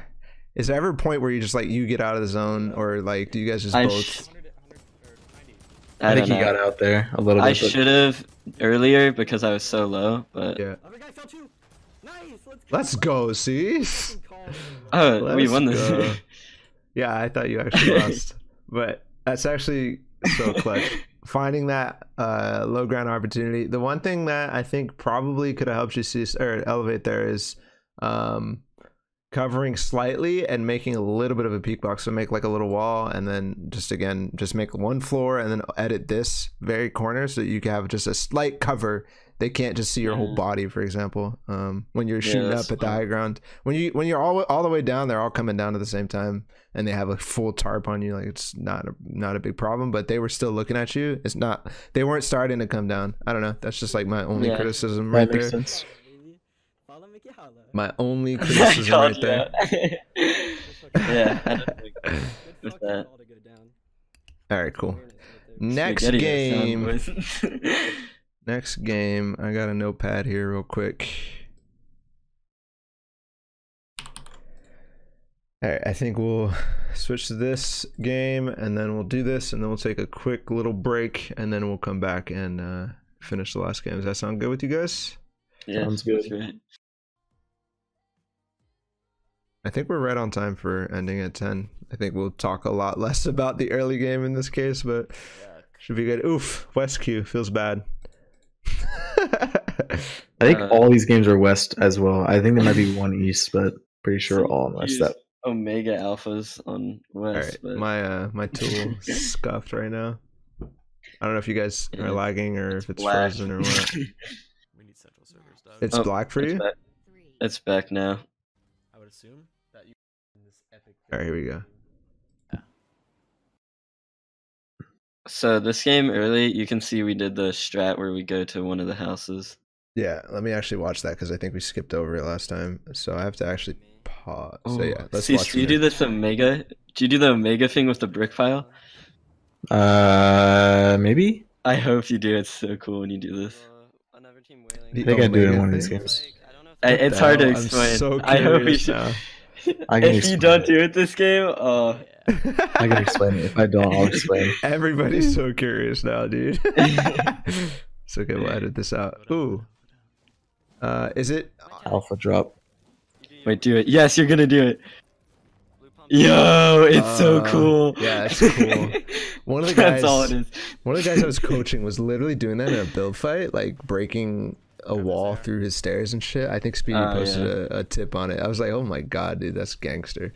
is there ever a point where you just like you get out of the zone, or like do you guys just I both? I think don't he know. got out there a little bit. I but- should have earlier because I was so low, but Yeah. Other guy fell too. Nice. Let's go, see. oh, we Let's won go. this. Yeah, I thought you actually lost, but that's actually so clutch. Finding that low ground opportunity. The one thing that I think probably could have helped you see or elevate there is covering slightly and making a little bit of a peak box. So make like a little wall, and then just make one floor, and then edit this very corner so that you can have just a slight cover. They can't just see your whole body, for example. When you're shooting that's up at the high ground, when you're all the way down, they're all coming down at the same time, and they have a full tarp on you. Like it's not a big problem, but they were still looking at you. It's not. They weren't starting to come down. I don't know. That's just like my only Yeah. criticism That right makes there. sense. Follow Mickey Holla. My only I criticism called right you there. out. Yeah, I don't think Good with fucking that. call to go down. All right, cool. Awareness right there. Next Spaghetti game. sound boys. Next game. I got a notepad here real quick. All right, I think we'll switch to this game, and then we'll do this, and then we'll take a quick little break, and then we'll come back and finish the last game. Does that sound good with you guys? Yeah, Sounds good. that's great. I think we're right on time for ending at 10. I think we'll talk a lot less about the early game in this case, but should be good. Oof, West Q feels bad. I think all these games are West as well. I think there might be one East, but pretty sure all on West. That Omega Alphas on All West. right, But my tool is scuffed right now. I don't know if you guys are Yeah, lagging or if it's black. frozen or what. We need central servers, Doug. It's Oh, black for it's you? back. It's back now. I would assume that you in this epic. All right, here we go. So this game early, you can see we did the strat where we go to one of the houses. Yeah, let me actually watch that because I think we skipped over it last time. So I have to actually pause. So yeah, let's See, watch do you from do here. this Omega? Do you do the Omega thing with the brick file? maybe. I hope you do. It's so cool when you do this. Another team wailing. The I think I do it in Omega one of these thing? games. I don't know if It's hard to I'm explain. so I hope you curious should. now. I can If you explain don't it. do it this game, I can explain it. If I don't, I'll explain. Everybody's so curious now, dude. It's okay, we'll edit this out. Ooh. Is it? Alpha drop. wait, do it. Yes, you're gonna do it. Yo, it's so cool. Yeah, it's cool. One of the guys, That's all it is. one of the guys I was coaching was literally doing that in a build fight, like breaking a wall through his stairs and shit. I think Speedy Oh, posted yeah. a tip on it. I was like, oh my god, dude, that's gangster.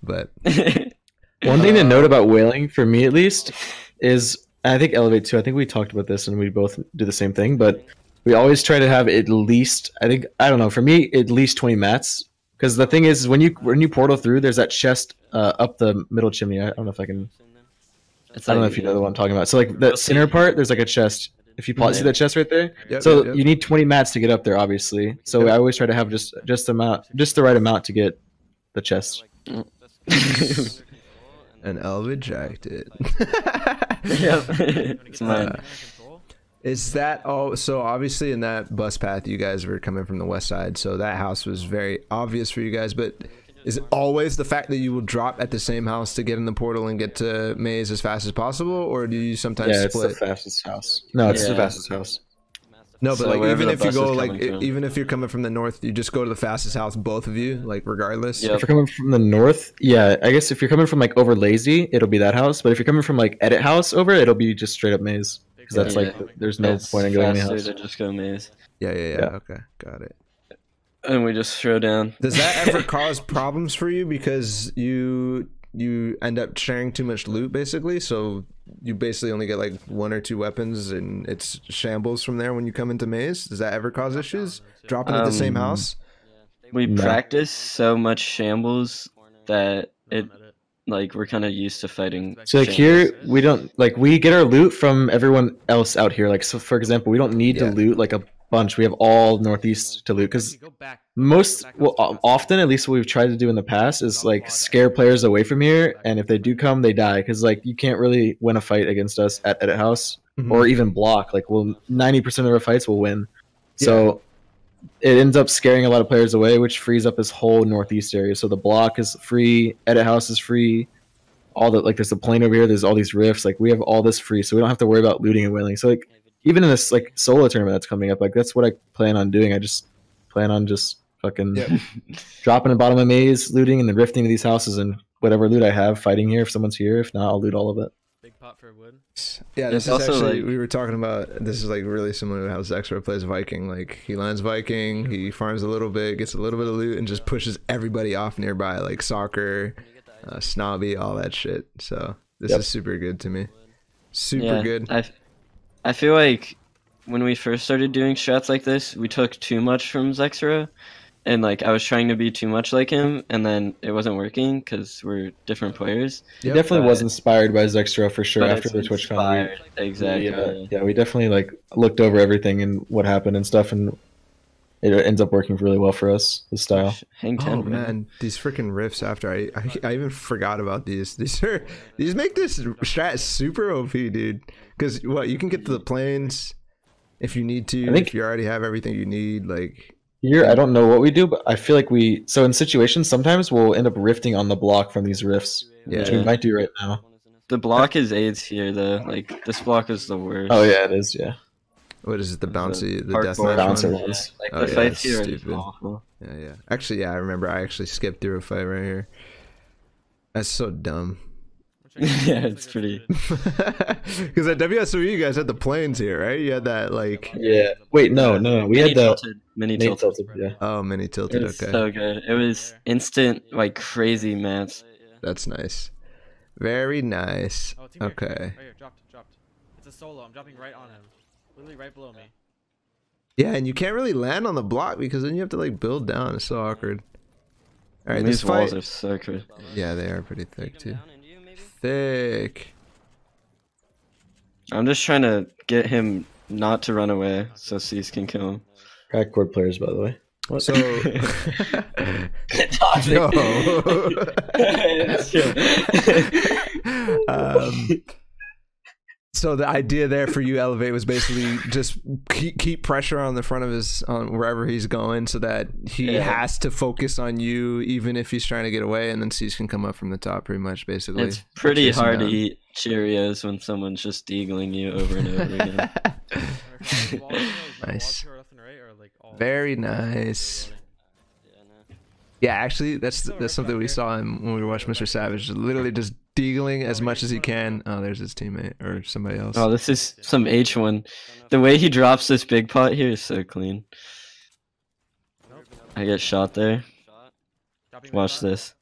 But One thing to note about whaling, for me at least, is I think Elevate too. I think we talked about this and we both do the same thing, but we always try to have at least, I don't know, for me, at least 20 mats. Because the thing is, when you portal through, there's that chest up the middle chimney. I don't know if I can. It's I don't know like- if you know the one I'm talking about. So like the center part, there's like a chest. If you see that chest right there, Yep, so yep. you need 20 mats to get up there, obviously. So Yep. I always try to have just the right amount to get the chest. and Elvid jacked it. Yep. It's mine. Is that all? So obviously in that bus path, you guys were coming from the west side, so that house was very obvious for you guys. But is it always the fact that you will drop at the same house to get in the portal and get to maze as fast as possible, or do you sometimes Yeah, it's the split? fastest house. No, it's the Yeah. fastest house. No, but So like wherever even the if you bus is go like coming from. even if you're coming from the north, you just go to the fastest house, both of you, like regardless. Yep. If you're coming from the north, yeah, I guess if you're coming from like over Lazy, it'll be that house. But if you're coming from like Edit House over, it'll be just straight up maze. Because that's Yeah. like there's no It's point in going any faster house. to just go maze. Yeah. Yeah. Okay, got it. and we just throw down. Does that ever cause problems for you because you end up sharing too much loot basically? So you basically only get like 1 or 2 weapons and it's shambles from there when you come into maze. Does that ever cause issues? Dropping at the same house? We No. practice so much shambles that it like we're kind of used to fighting. So like shambles. here we don't like we get our loot from everyone else out here. Like so for example, we don't need Yeah. to loot like a bunch. We have all northeast to loot because Go back. often, at least what we've tried to do in the past is like scare players away from here, and if they do come, they die because like you can't really win a fight against us at Edit House Mhm. or even block. Like we'll 90% of our fights will win. So it ends up scaring a lot of players away, which frees up this whole northeast area. So the block is free, Edit House is free. All the like there's a plane over here, there's all these rifts, like we have all this free, so we don't have to worry about looting and wailing. So like even in this like solo tournament that's coming up, like that's what I plan on doing. I just plan on just fucking Yep. dropping the bottom of maze, looting, and then rifting to these houses and whatever loot I have, fighting here if someone's here. If not, I'll loot all of it. Big pot for wood. Yeah, this It's is also, actually like- we were talking about. This is like really similar to how Zexra plays Viking. Like he lands Viking, he farms a little bit, gets a little bit of loot, and just pushes everybody off nearby, like soccer, snobby, all that shit. So this Yep. is super good to me. Super Yeah, good. I feel like when we first started doing strats like this, we took too much from Zexra, and like I was trying to be too much like him, and then it wasn't working because we're different players. He Yep. definitely was But- inspired by Zextra for sure But after it's the TwitchCon. inspired. Exactly. Yeah, we definitely like looked over everything and what happened and stuff, and it ends up working really well for us. The style. Hang 10, Oh bro. man, these freaking riffs! After I even forgot about these. These make this strat super OP, dude. Because what you can get to the planes if you need to. I think- if you already have everything you need, like Here, I don't know what we do, but I feel like so in situations sometimes we'll end up rifting on the block from these rifts, which we Yeah. might do right now. The block is AIDS here though. Like this block is the worst. Oh yeah, it is. Yeah, what is it? The bouncy, the hardcore deathmatch bouncer one? ones. Like Oh, the yeah, fights it's here are stupid. awful. Yeah. Actually, yeah, I remember. I actually skipped through a fight right here. That's so dumb. Yeah, it's pretty. Because at WSOE, you guys had the planes here, right? You had that like Yeah. Wait, no. We had the Mini main tilted. tilted. Yeah. oh mini It tilted. was Okay, so good. It was instant, like crazy mats. that's nice. Very nice. Oh, team here. Okay. Right here, dropped. It's a solo. I'm dropping right on him. Literally right below me. Yeah, and you can't really land on the block because then you have to like build down. It's so awkward. All right, And this these walls fight. are so good. Yeah, they are pretty thick too. Thick. I'm just trying to get him not to run away so Ceice can kill him. Crackboard players, by the way. What? So. No. So the idea there for you, Elevate, was basically just keep pressure on the front of his on wherever he's going, so that he Yeah. has to focus on you, even if he's trying to get away, and then Ceice can come up from the top, pretty much, basically. It's pretty Chase him hard to down. eat Cheerios when someone's just deagling you over and over again. Nice. Left and right, or like all Very nice. Yeah, actually, that's something we saw him when we watched Mr. Savage. Literally just deagling as much as he can. Oh, there's his teammate or somebody else. Oh, this is some H1. The way he drops this big pot here is so clean. I get shot there. Watch this.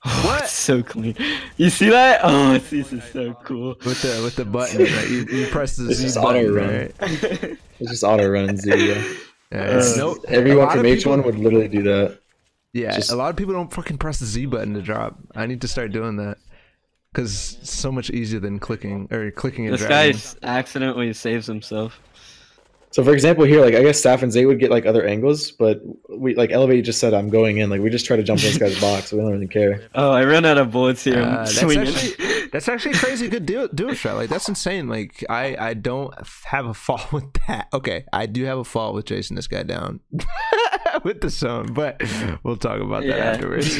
What? It's so clean. You see that? Oh, this is so cool. With the button, right? You press the It's Z just button, auto-run. right? It's just auto runs. Yeah. Yeah, a Everyone lot from of people- H1 would literally do that. Yeah, just- a lot of people don't fucking press the Z button to drop. I need to start doing that because it's so much easier than clicking and This dragging. guy accidentally saves himself. So for example, here, like I guess Staff and Zay would get like other angles, but we like Elevate just said I'm going in. Like we just try to jump in this guy's box. We don't really care. Oh, I ran out of bullets here. I'm swinging. That's actually a crazy good duo strat. Like that's insane. Like I don't have a fault with that. Okay, I do have a fault with chasing this guy down with the zone, but we'll talk about that afterwards.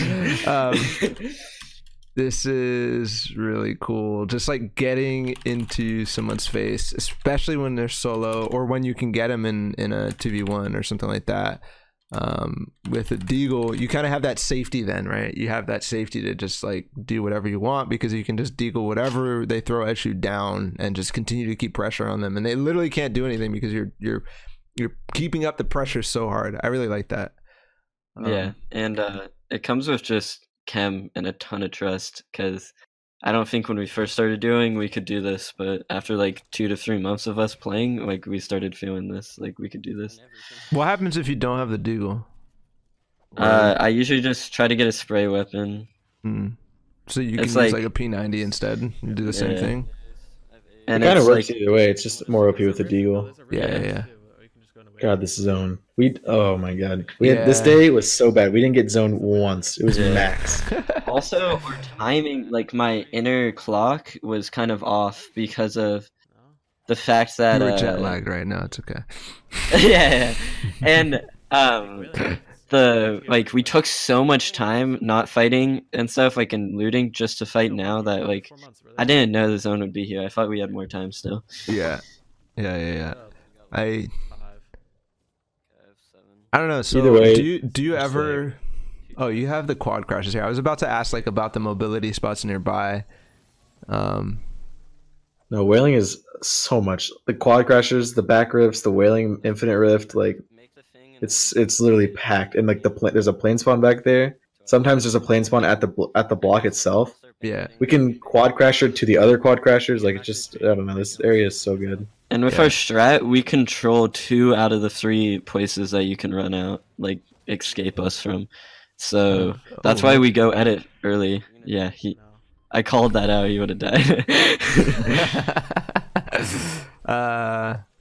This is really cool. Just like getting into someone's face, especially when they're solo or when you can get them in a 2v1 or something like that. With a deagle, you kind of have that safety then, right? You have that safety to just like do whatever you want because you can just deagle whatever they throw at you down and just continue to keep pressure on them. And they literally can't do anything because you're keeping up the pressure so hard. I really like that. Yeah, and it comes with just chem and a ton of trust because I don't think when we first started doing we could do this, but after like 2 to 3 months of us playing, like we started feeling this, like we could do this. What happens if you don't have the deagle? I usually just try to get a spray weapon. So you can It's use like- like a P90 instead and do the same Yeah. thing. And It kind of it's works like, either way. It's just more OP with the deagle. Yeah. God, this zone. Oh my god. This Yeah. day was so bad. We didn't get zone once. It was Yeah. max. also our timing, like my inner clock was kind of off because of the fact that You were jet lagged right now. It's okay. yeah, and we took so much time not fighting and stuff, like in looting, just to fight now that like I didn't know the zone would be here. I thought we had more time still. Yeah. I don't know. So Either way, do you ever? Oh, you have the quad crashes here. I was about to ask like about the mobility spots nearby. No, wailing is so much. The quad crashers, the back rifts, the wailing infinite rift, like it's literally packed. And like there's a plane spawn back there. Sometimes there's a plane spawn at the block itself. Yeah. We can quad crasher to the other quad crashers. Like it's just, I don't know. This area is so good. And with our strat, we control 2 out of the 3 places that you can run out, like escape us from. So that's why we go edit early. Yeah, I called that out. He would have died.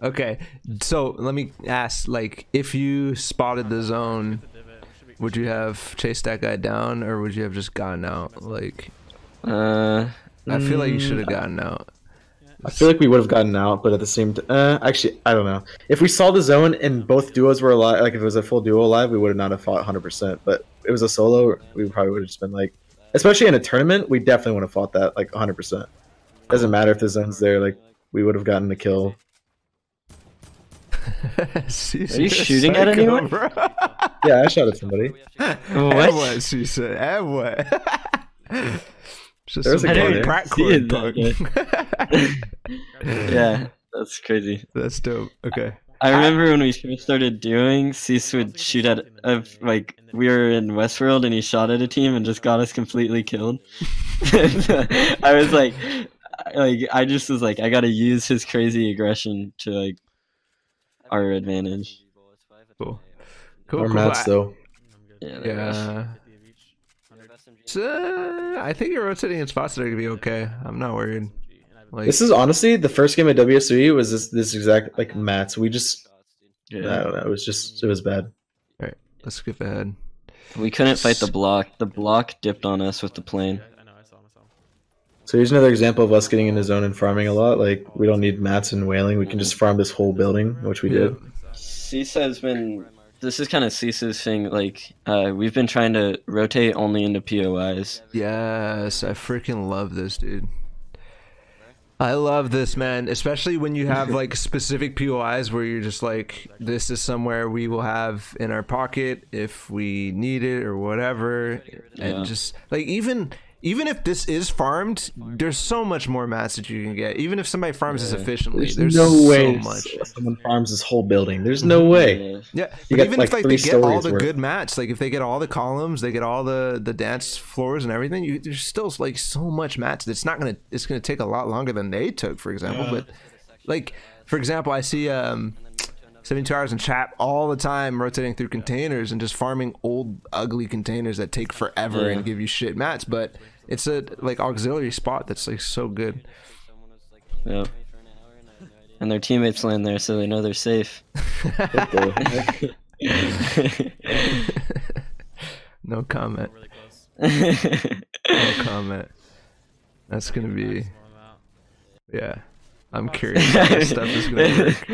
Okay. So let me ask, like, if you spotted the zone, would you have chased that guy down, or would you have just gotten out? Like, I feel like you should have gotten out. I feel like we would have gotten out, but at the same time, actually, I don't know. If we saw the zone and both duos were alive, like if it was a full duo alive, we would not have fought 100%. But it was a solo, we probably would have just been like, especially in a tournament, we definitely would have fought that like 100%. Doesn't matter if the zone's there, like we would have gotten the kill. Are you shooting at anyone? Yeah, I shot at somebody. What? She said, and what? Just There's a guy there. Pratcord punk. Yeah, that's crazy. That's dope. Okay. I remember when we first started doing, Ceice would shoot at, like, we were in Westworld and he shot at a team and just got us completely killed. I was like, I just was like, I gotta use his crazy aggression to, like, our advantage. Cool. Or mats though. Yeah. So, I think you're rotating in spots that are gonna be okay. I'm not worried. Like, This is honestly the first game at WSOE was this exact like mats. We just I don't know. It was bad. all right, let's skip ahead. We couldn't fight the block. The block dipped on us with the plane. So here's another example of us getting in the zone and farming a lot. Like we don't need mats and wailing. We can just farm this whole building, which we did. Ceice has been. This is kind of Ceice's thing. Like, we've been trying to rotate only into POIs. Yes, I freaking love this, dude. I love this, man. Especially when you have like specific POIs where you're just like, this is somewhere we will have in our pocket if we need it or whatever. And just like even if this is farmed, there's so much more mats that you can get. Even if somebody farms this efficiently, there's no so way much. someone farms this whole building. There's no way. Yeah, You but get, even like, if like 3 they get all stories the worth. good mats, like if they get all the columns, they get all the dance floors and everything, there's still like so much mats. It's gonna take a lot longer than they took, for example. But like for example, I see 72 hours in chat all the time rotating through containers and just farming old ugly containers that take forever and give you shit mats, but it's a like auxiliary spot that's like so good. Yeah. And their teammates land there, so they know they're safe. No comment. No comment. That's gonna be. Yeah, I'm curious how this stuff is gonna work.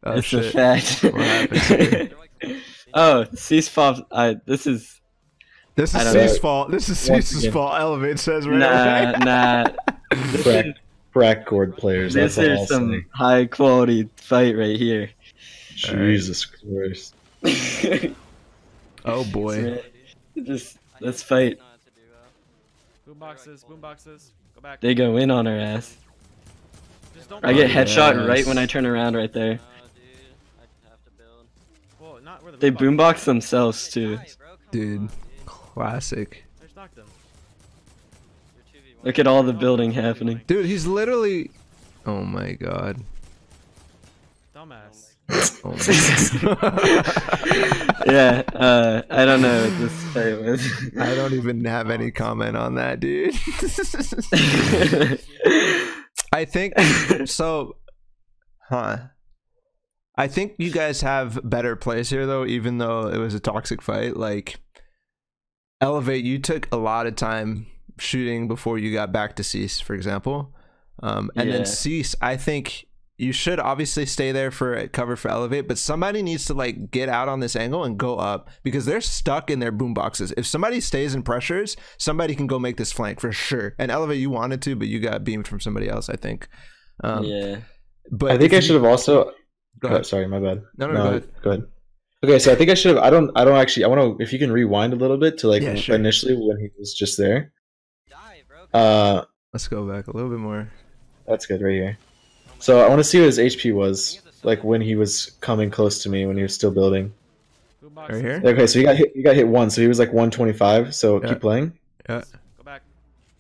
Oh, It's shit. a fact. What happened here? Oh, Ceice popped. This is I don't know. Ceice's fault. This is Once Ceice's again. fault. Elevate says right. Nah. Crack cord players. This That's all I'll is some say. high quality fight right here. Jesus Christ. Oh boy. Let's fight. Boomboxes, boomboxes. Go back. They go in on our ass. Just don't I get yes. headshot right when I turn around right there. Well, not where the They boombox boombox themselves too. Dude, on, classic. I just knocked him. Look at all the building happening. Dude, he's literally. Oh my god. Dumbass. Oh my Yeah, I don't know what this fight was. I don't even have any comment on that, dude. I think so. I think you guys have better plays here, though, even though it was a toxic fight. Like, Elevate, you took a lot of time shooting before you got back to Ceice, for example. And then Ceice, I think you should obviously stay there for cover for Elevate, but somebody needs to like get out on this angle and go up because they're stuck in their boom boxes. If somebody stays and pressures, somebody can go make this flank for sure. And Elevate, you wanted to, but you got beamed from somebody else, I think. Yeah. But I think I should have also. Go ahead. Sorry, my bad. No, go ahead. Go ahead. Okay, so I think I should have. I don't actually. I want to. If you can rewind a little bit to like sure. initially when he was just there. Die, bro. Let's go back a little bit more. That's good right here. So I want to see what his HP was like when he was coming close to me when he was still building. Right here. Okay, so he got hit. He got hit once, so he was like 125. So Yeah. keep playing. Yeah. Go back.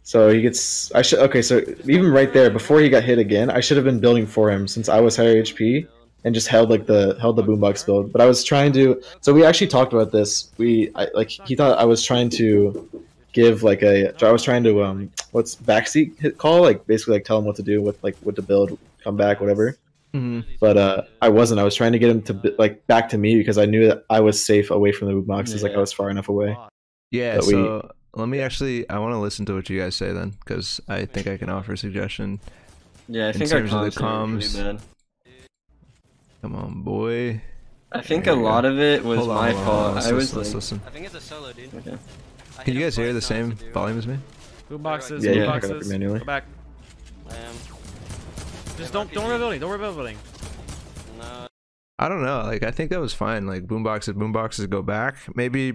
So he gets. I should. Okay, so even right there before he got hit again, I should have been building for him since I was higher HP and just held the boombox build. But I was trying to. So we actually talked about this. He thought I was trying to give like a. I was trying to what's backseat hit call, like basically like tell him what to do with like what to build, come back, whatever. Mm-hmm. But I wasn't. I was trying to get him to like back to me because I knew that I was safe away from the boomboxes. Like I was far enough away. Yeah. But So let me actually. I want to listen to what you guys say then, because I think I can offer a suggestion. Yeah, I In think our terms of the comms are pretty bad. Come on, boy. I think There a you lot go. of it was Hold on, my hold on, fault. let's I was listen, let's like, listen. I think it's a solo, dude. okay. I Can hit you him guys hear twice, the no, same it's a duo. volume as me? Boom boxes. Yeah, boom you can pick it up boxes. manually. Go back. I am. Just don't worry about building. Don't worry about building. No. I don't know. Like, I think that was fine. Like, boomboxes go back. Maybe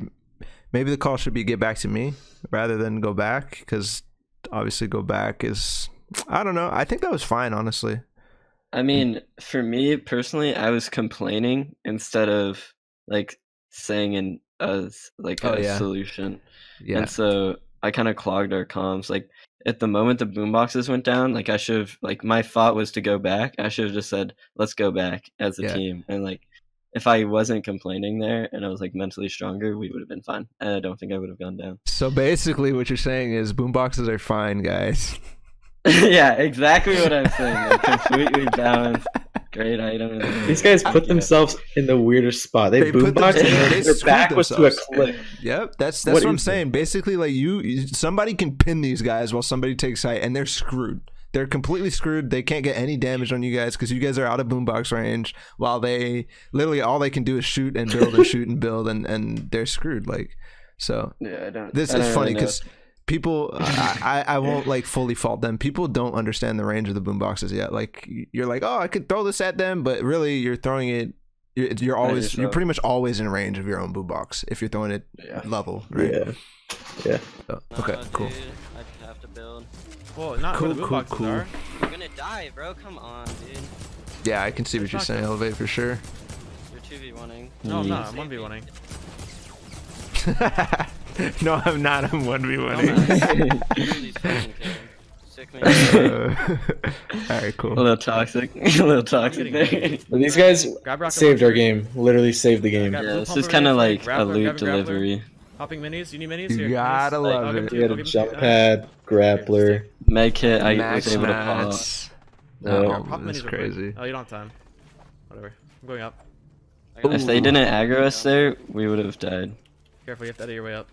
the call should be get back to me rather than go back, because obviously go back is. I don't know. I think that was fine, honestly. I mean, for me personally, I was complaining instead of like saying a solution. Yeah. And so I kind of clogged our comms. Like at the moment the boomboxes went down, like I should have, like my thought was to go back. I should have just said, let's go back as a Yeah. team. And like if I wasn't complaining there and I was like mentally stronger, we would have been fine. And I don't think I would have gone down. So basically, what you're saying is boomboxes are fine, guys. Yeah, exactly what I'm saying. They're completely balanced. Great item. These guys put themselves in the weirdest spot. They put boombox them- and they their screwed back was to a themselves. cliff. Yep, that's What what I'm is saying. Basically, like somebody can pin these guys while somebody takes height, and they're screwed. They're completely screwed. They can't get any damage on you guys because you guys are out of boombox range. While they literally all they can do is shoot and build and shoot and build, and they're screwed. Like, so Yeah, I don't. this I don't is funny really know. because people, I won't like fully fault them. People don't understand the range of the boomboxes yet. Like, you're like, oh, I could throw this at them, but really, you're throwing it. You're pretty much always in range of your own boombox if you're throwing it level, right? Yeah. So, okay, No, cool. Dude, I have to build. Well, not Cool, where the boom cool, boxes cool. are. You're gonna die, bro. Come on, dude. Yeah, I can see what you're saying, Elevate, for sure. You're 2v1ing. No, I'm not. Yes. I'm 1v1ing. No, I'm not. I'm 1v1. Literally fucking killed. Sick man. Alright, A cool. little toxic. A little toxic there. But these guys Grab rocket saved our launcher. game. Literally saved the game. Got Yeah, blue this pump is over kind there, of like grab a her, loot grab her, grab her. delivery. Hopping minis. You need minis? You Here. gotta minis. love I'll give it. to We you, had I'll a give jump to you. pad, grappler. Med kit, I Max was able to pop up. mats. Yeah, No, pop that's minis real quick. crazy. Oh, you don't have time. Whatever. I'm going up. I got If they didn't aggro us there, we would have died. Careful, you have to edit your way up.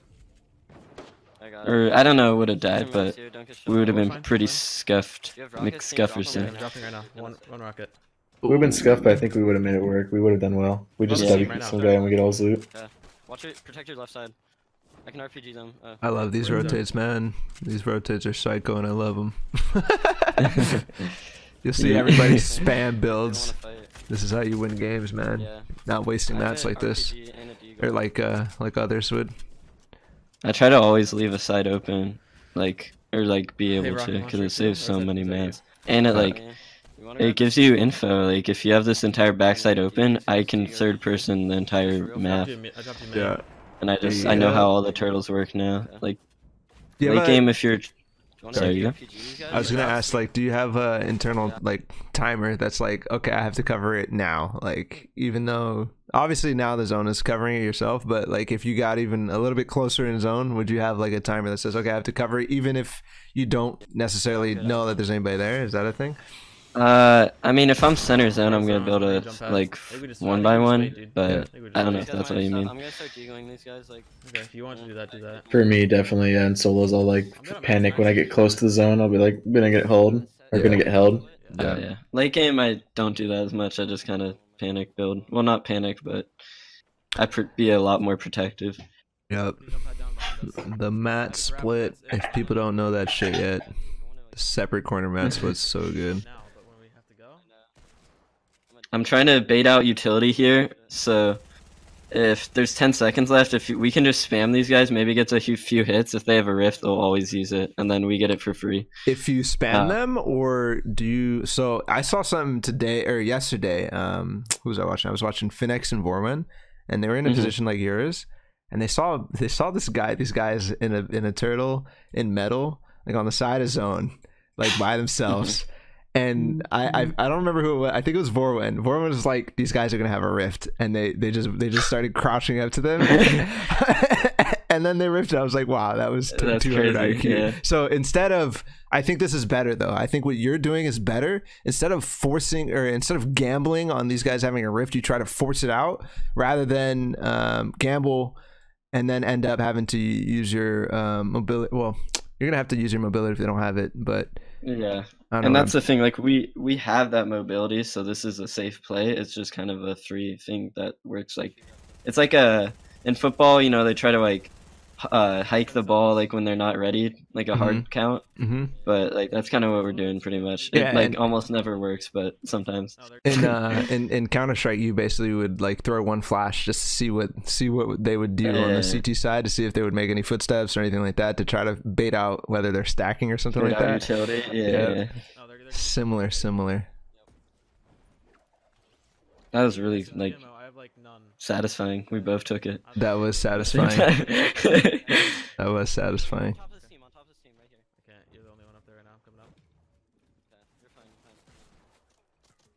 I got it. Or I don't know, would have There's died, some rockets but here, don't get we shot. would have Fine, been fine, pretty fine. scuffed. Do you have rockets? Can you drop them? McScufferson. I'm dropping right now. One rocket. We've been scuffed, but I think we would have made it work. We would have done well. We just Yeah. study Right now, some sorry. guy and we get all his loot. Watch it. Protect your left side. I can RPG them. I love these Where's that? rotates, man. These rotates are psycho and I love them. You'll see Yeah. everybody They spam don't builds. wanna fight. This is how you win games, man. Yeah. Not wasting I have mats an like this. RPG and a deagle. Or like others would. I try to always leave a side open, like or like be able rocket to, because launcher it saves too, or so is that- many is that you? mans. And it like Yeah. You wanna it grab gives this? you info. Like if you have this entire backside open, I can third person the entire Real map. I dropped you mid. Yeah. and I Yeah. know how all the turtles work now. Like Do you late have a- game, if you're Do you want Sorry, to you go. RPG these guys? I was gonna ask, like, do you have a internal like timer that's like, okay, I have to cover it now. Like, even though obviously now the zone is covering it yourself, but like if you got even a little bit closer in zone, would you have like a timer that says, okay, I have to cover it, even if you don't necessarily know that there's anybody there? Is that a thing? I mean, if I'm center zone, I'm gonna build Jump it past. like I think we just- one I by think we just one, wait, dude. but I think we just I don't know wait. if These guys that's might what you stop- mean. I'm gonna start deagling these guys. Like, Okay, if you want to do that, do that. For me, definitely, yeah. In solos, I'll like panic when I get close to the zone. I'll be like, gonna get held or Yeah. gonna get held. Oh yeah. Late game, I don't do that as much. I just kind of panic build. Well, not panic, but be a lot more protective. Yep. Please don't pat down behind us. The mat split. If people don't know that shit yet, the separate corner mat split's so good. Now, but when we have to go, I'm trying to bait out utility here, so if there's 10 seconds left, if we can just spam these guys, maybe get a few hits. If they have a rift, they'll always use it, and then we get it for free. If you spam them, or do you? So I saw something today or yesterday. Who was I watching? I was watching Phoenix and Vorman, and they were in a position like yours, and they saw these guys in a turtle in metal, like on the side of zone, like by themselves. And I don't remember who it was. I think it was Vorwin. Vorwin was like, these guys are gonna have a rift, and they just started crouching up to them, and then they rifted. I was like, wow, that was 200 crazy, IQ. yeah. So instead of, I think this is better though. I think what you're doing is better. Instead of gambling on these guys having a rift, you try to force it out rather than gamble and then end up having to use your mobility. Well, you're gonna have to use your mobility if they don't have it, but Yeah. I don't And know. that's the thing, like we have that mobility, so this is a safe play. It's just kind of a free thing that works. Like it's like in football, you know, they try to like hike the ball like when they're not ready, like a hard count. Mm-hmm. But like that's kind of what we're doing pretty much. Yeah, It like and- almost never works, but sometimes. no, they're In Counter Strike, you basically would like throw one flash just to see what they would do on Yeah. the CT side, to see if they would make any footsteps or anything like that, to try to bait out whether they're stacking or something like that. Utility. Yeah. Yeah. no, they're Similar. That was really like ammo. I have like none. satisfying. We both took it. That was satisfying. That was satisfying. on top of this team, right here. I can't. You're the only one up there right now. I'm coming up. Okay, you're fine.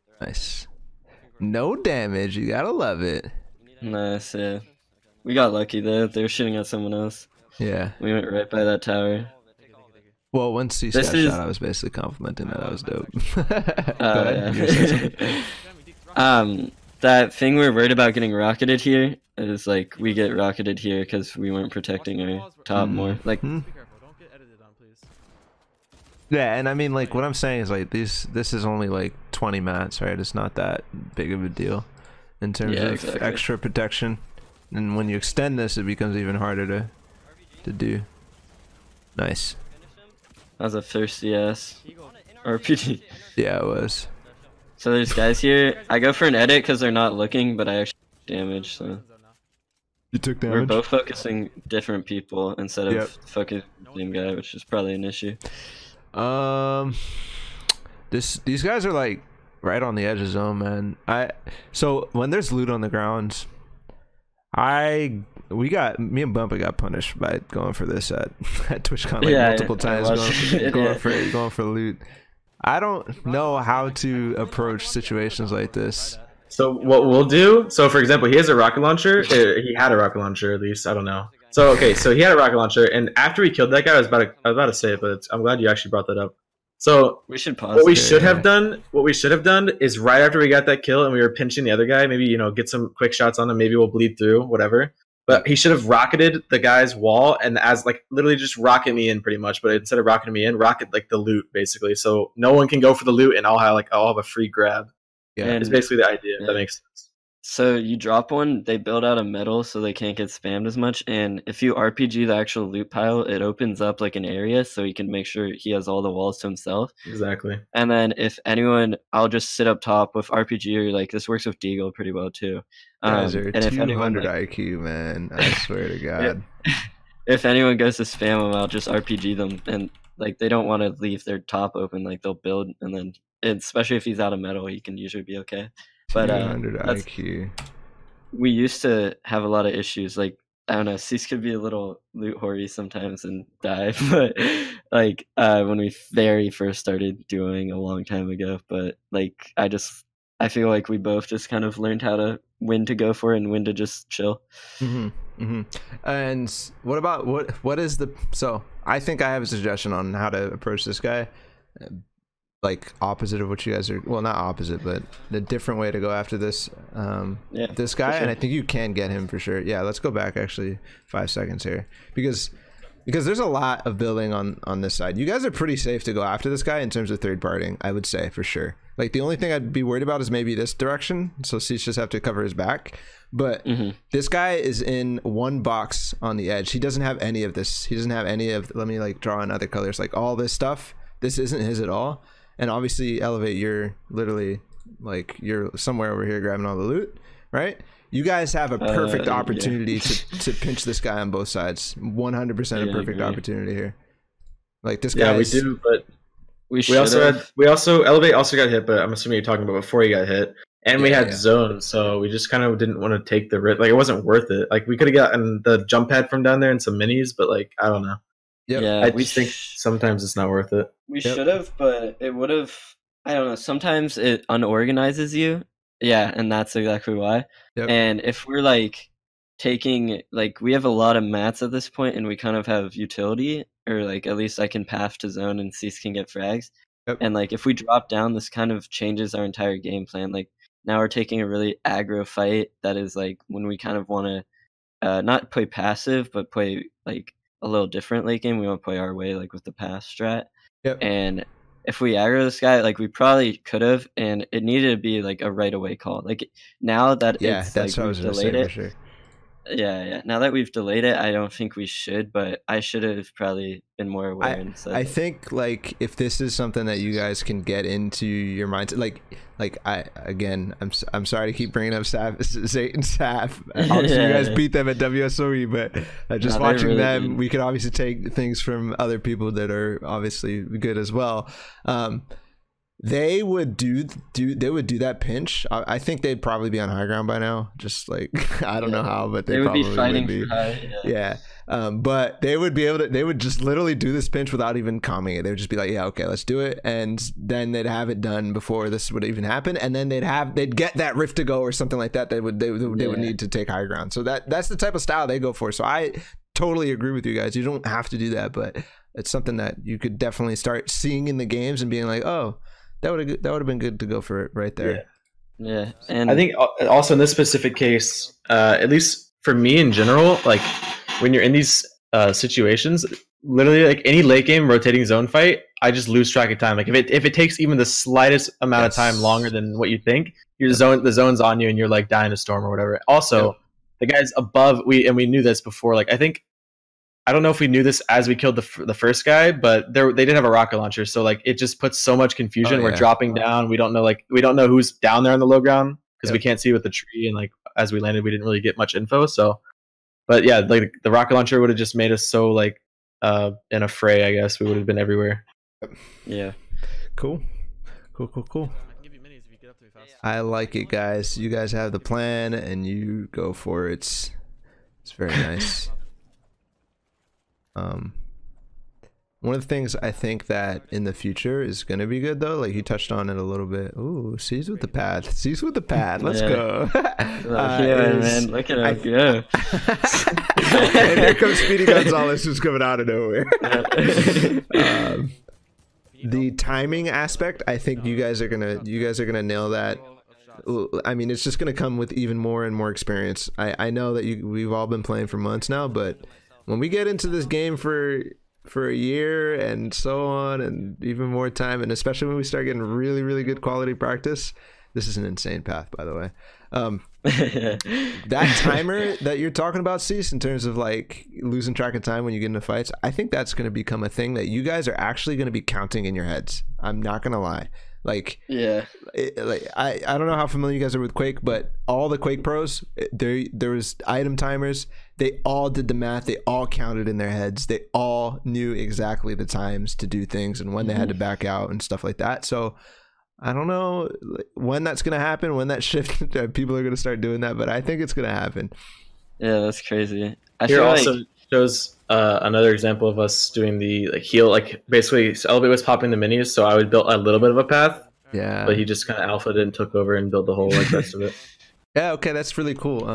They're out Nice. there. I think we're- No damage. You gotta love it. You need any Nice, yeah. assistance? Okay, We got lucky though. They were shooting at someone else. Yeah. We went right by that tower. all of it, take all of it. Well, once Ceice This got is- shot, I was basically complimenting that was dope. Go Oh, ahead. yeah. You were saying something? Damn, we deep rock. That thing we're worried about getting rocketed here is like we get rocketed here because we weren't protecting our top more. Like Hmm. Be careful. Don't get edited on, please. Yeah, and I mean, like, what I'm saying is, like, this is only like 20 mats, right? It's not that big of a deal in terms Yeah, of exactly. extra protection. And when you extend this, it becomes even harder to do. Nice. that was a thirsty ass Eagle. RPG. Yeah, it was. So there's guys here. I go for an edit because they're not looking, but I actually damage. So You took we're damage. both focusing different people instead of Yep. focusing the same guy, which is probably an issue. These guys are like right on the edge of zone, man. So when there's loot on the ground, me and Bumpa got punished by going for this at TwitchCon like Yeah, multiple I times, watched it, yeah. going for loot. I don't know how to approach situations like this. So what we'll do? So for example, he has a rocket launcher. He had a rocket launcher at least. I don't know. So okay, so he had a rocket launcher, and after we killed that guy, I was about to say it, but I'm glad you actually brought that up. So We should pause. what we here. should have done is right after we got that kill and we were pinching the other guy, maybe get some quick shots on him. Maybe we'll bleed through, whatever. But he should have rocketed the guy's wall and as like literally just rocket me in pretty much. But instead of rocketing me in, rocket like the loot basically, so no one can go for the loot and I'll have a free grab. Yeah. And- It's basically the idea. If Yeah. that makes sense. So you drop one, they build out a metal so they can't get spammed as much. And if you RPG the actual loot pile, it opens up like an area so he can make sure he has all the walls to himself. Exactly. And then if anyone, I'll just sit up top with RPG, or like this works with Deagle pretty well too. Guys are and if 200 anyone, like, IQ, man. I swear to God. if anyone goes to spam them, I'll just RPG them. And like they don't want to leave their top open, like they'll build, and then especially if he's out of metal, he can usually be okay. But 200 that's- IQ. we used to have a lot of issues. Like I don't know, Ceice could be a little loot hoary sometimes and die, but like when we very first started doing a long time ago. But like I feel like we both just kind of learned how to when to go for it and when to just chill. And what about what is the so I think I have a suggestion on how to approach this guy, like opposite of what you guys are, well, not opposite, but the different way to go after this this guy, and I think you can get him for sure. Yeah, let's go back actually 5 seconds here, because there's a lot of building on this side. You guys are pretty safe to go after this guy in terms of third partying, I would say, for sure. Like the only thing I'd be worried about is maybe this direction, so Ceice just have to cover his back. But this guy is in one box on the edge. He doesn't have any of this. He doesn't have any of, let me like draw in other colors, like all this stuff. This isn't his at all. And obviously, Elevate, you're literally like you're somewhere over here grabbing all the loot, right? You guys have a perfect opportunity to pinch this guy on both sides. 100% a perfect opportunity here. Like this guy. Yeah, we do, but we also Elevate also got hit, but I'm assuming you're talking about before he got hit. And we had zone, so we just kind of didn't want to take the risk. Like it wasn't worth it. Like we could have gotten the jump pad from down there and some minis, but like I don't know. Yeah, I just think sometimes it's not worth it. We should have, but it would have. I don't know. Sometimes it unorganizes you. Yeah, and that's exactly why. And if we're like taking, like we have a lot of mats at this point, and we kind of have utility, or like at least I can path to zone and Ceice can get frags. And like if we drop down, this kind of changes our entire game plan. Like now we're taking a really aggro fight that is like when we kind of want to not play passive, but play like a little different late game. We want to play our way, like with the pass strat. And if we aggro this guy, like we probably could have, and it needed to be like a right away call. Like now that it's that's like what I was we've gonna say, delayed it. for sure. Yeah. Now that we've delayed it, I don't think we should, but I should have probably been more aware. I think like if this is something that you guys can get into your mindset, like I'm sorry to keep bringing up Ceice and Saf. Obviously, you guys beat them at WSOE, but just watching really them, we could obviously take things from other people that are obviously good as well. They would do that pinch. I think they'd probably be on high ground by now. Just like I don't know how, but they would probably be fighting would be. For high. But they would be able to. They would just literally do this pinch without even calming it. They would just be like, "Yeah, okay, let's do it," and then they'd have it done before this would even happen. And then they'd get that rift to go or something like that. They would need to take high ground. So that's the type of style they go for. So I totally agree with you guys. You don't have to do that, but it's something that you could definitely start seeing in the games and being like, "Oh, that would have been good to go for it right there." Yeah, and I think also in this specific case, at least for me in general, like when you're in these situations, literally like any late game rotating zone fight, I just lose track of time. Like if it takes even the slightest amount of time longer than what you think, the zone's on you and you're like dying a storm or whatever. Also, the guys above, we knew this before. Like I don't know if we knew this as we killed the first guy, but they did have a rocket launcher, so like it just puts so much confusion. We're dropping down. We don't know who's down there on the low ground because we can't see with the tree, and like as we landed, we didn't really get much info. So, but yeah, like the rocket launcher would have just made us so like in a fray. I guess we would have been everywhere. Yeah. Cool. I can give you minis if you get up to me fast. I like it, guys. You guys have the plan, and you go for it. It's very nice. One of the things I think that in the future is going to be good though, like you touched on it a little bit. Ooh, Ceice with the pad. Ceice with the pad. Let's go. Man, look at him go. And here comes Speedy Gonzalez, who's coming out of nowhere. The timing aspect, I think you guys are gonna nail that. I mean, it's just gonna come with even more and more experience. I know that we've all been playing for months now, but when we get into this game for a year and so on, and even more time, and especially when we start getting really, really good quality practice, this is an insane path, by the way. That timer that you're talking about, Ceice, in terms of like losing track of time when you get into fights, I think that's going to become a thing that you guys are actually going to be counting in your heads. I'm not going to lie. Like, yeah, I don't know how familiar you guys are with Quake, but all the Quake pros, there was item timers. They all did the math. They all counted in their heads. They all knew exactly the times to do things and when they had to back out and stuff like that. So I don't know when that's going to happen, when that shift, people are going to start doing that, but I think it's going to happen. Yeah, that's crazy. I Here feel also like shows another example of us doing the like heal. Like basically, so Elevate was popping the minis, so I would build a little bit of a path, Yeah. but he just kind of alphaed it and took over and built the whole like rest of it. Yeah, okay, that's really cool.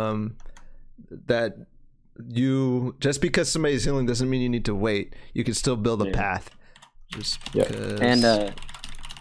That you just because somebody's healing doesn't mean you need to wait. You can still build a Yeah. path. Just Yeah. because. and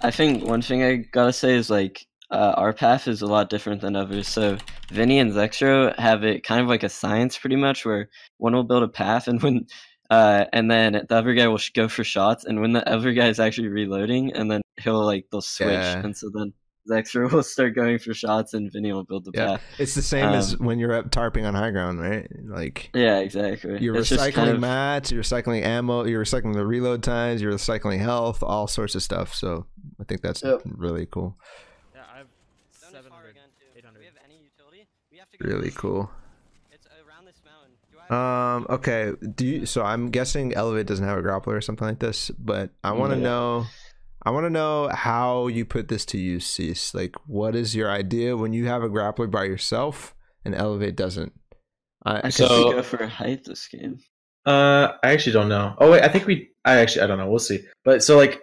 I think one thing I gotta say is like our path is a lot different than others. So Vinny and Zextro have it kind of like a science, pretty much, where one will build a path, and when and then the other guy will go for shots, and when the other guy is actually reloading, and then they'll switch, Yeah. and so then Zextro will start going for shots, and Vinny will build the Yeah, path. it's the same as when you're up tarping on high ground, right? Like Yeah, exactly. you're It's just recycling kind of- mats, you're recycling ammo, you're recycling the reload times, you're recycling health, all sorts of stuff. So I think that's Yep. really cool. Yeah, I have Zone is far 700, again, too. Do 800. we have any utility? We have to go Really east. cool. It's around this mountain. Do I have Okay. Do you? So I'm guessing Elevate doesn't have a grappler or something like this, but I want to No. know. I want to know how you put this to use, Ceice. Like, what is your idea when you have a grappler by yourself and Elevate doesn't? I could So- go for height this game. I actually don't know. Oh wait, I think I don't know. We'll see. But so like,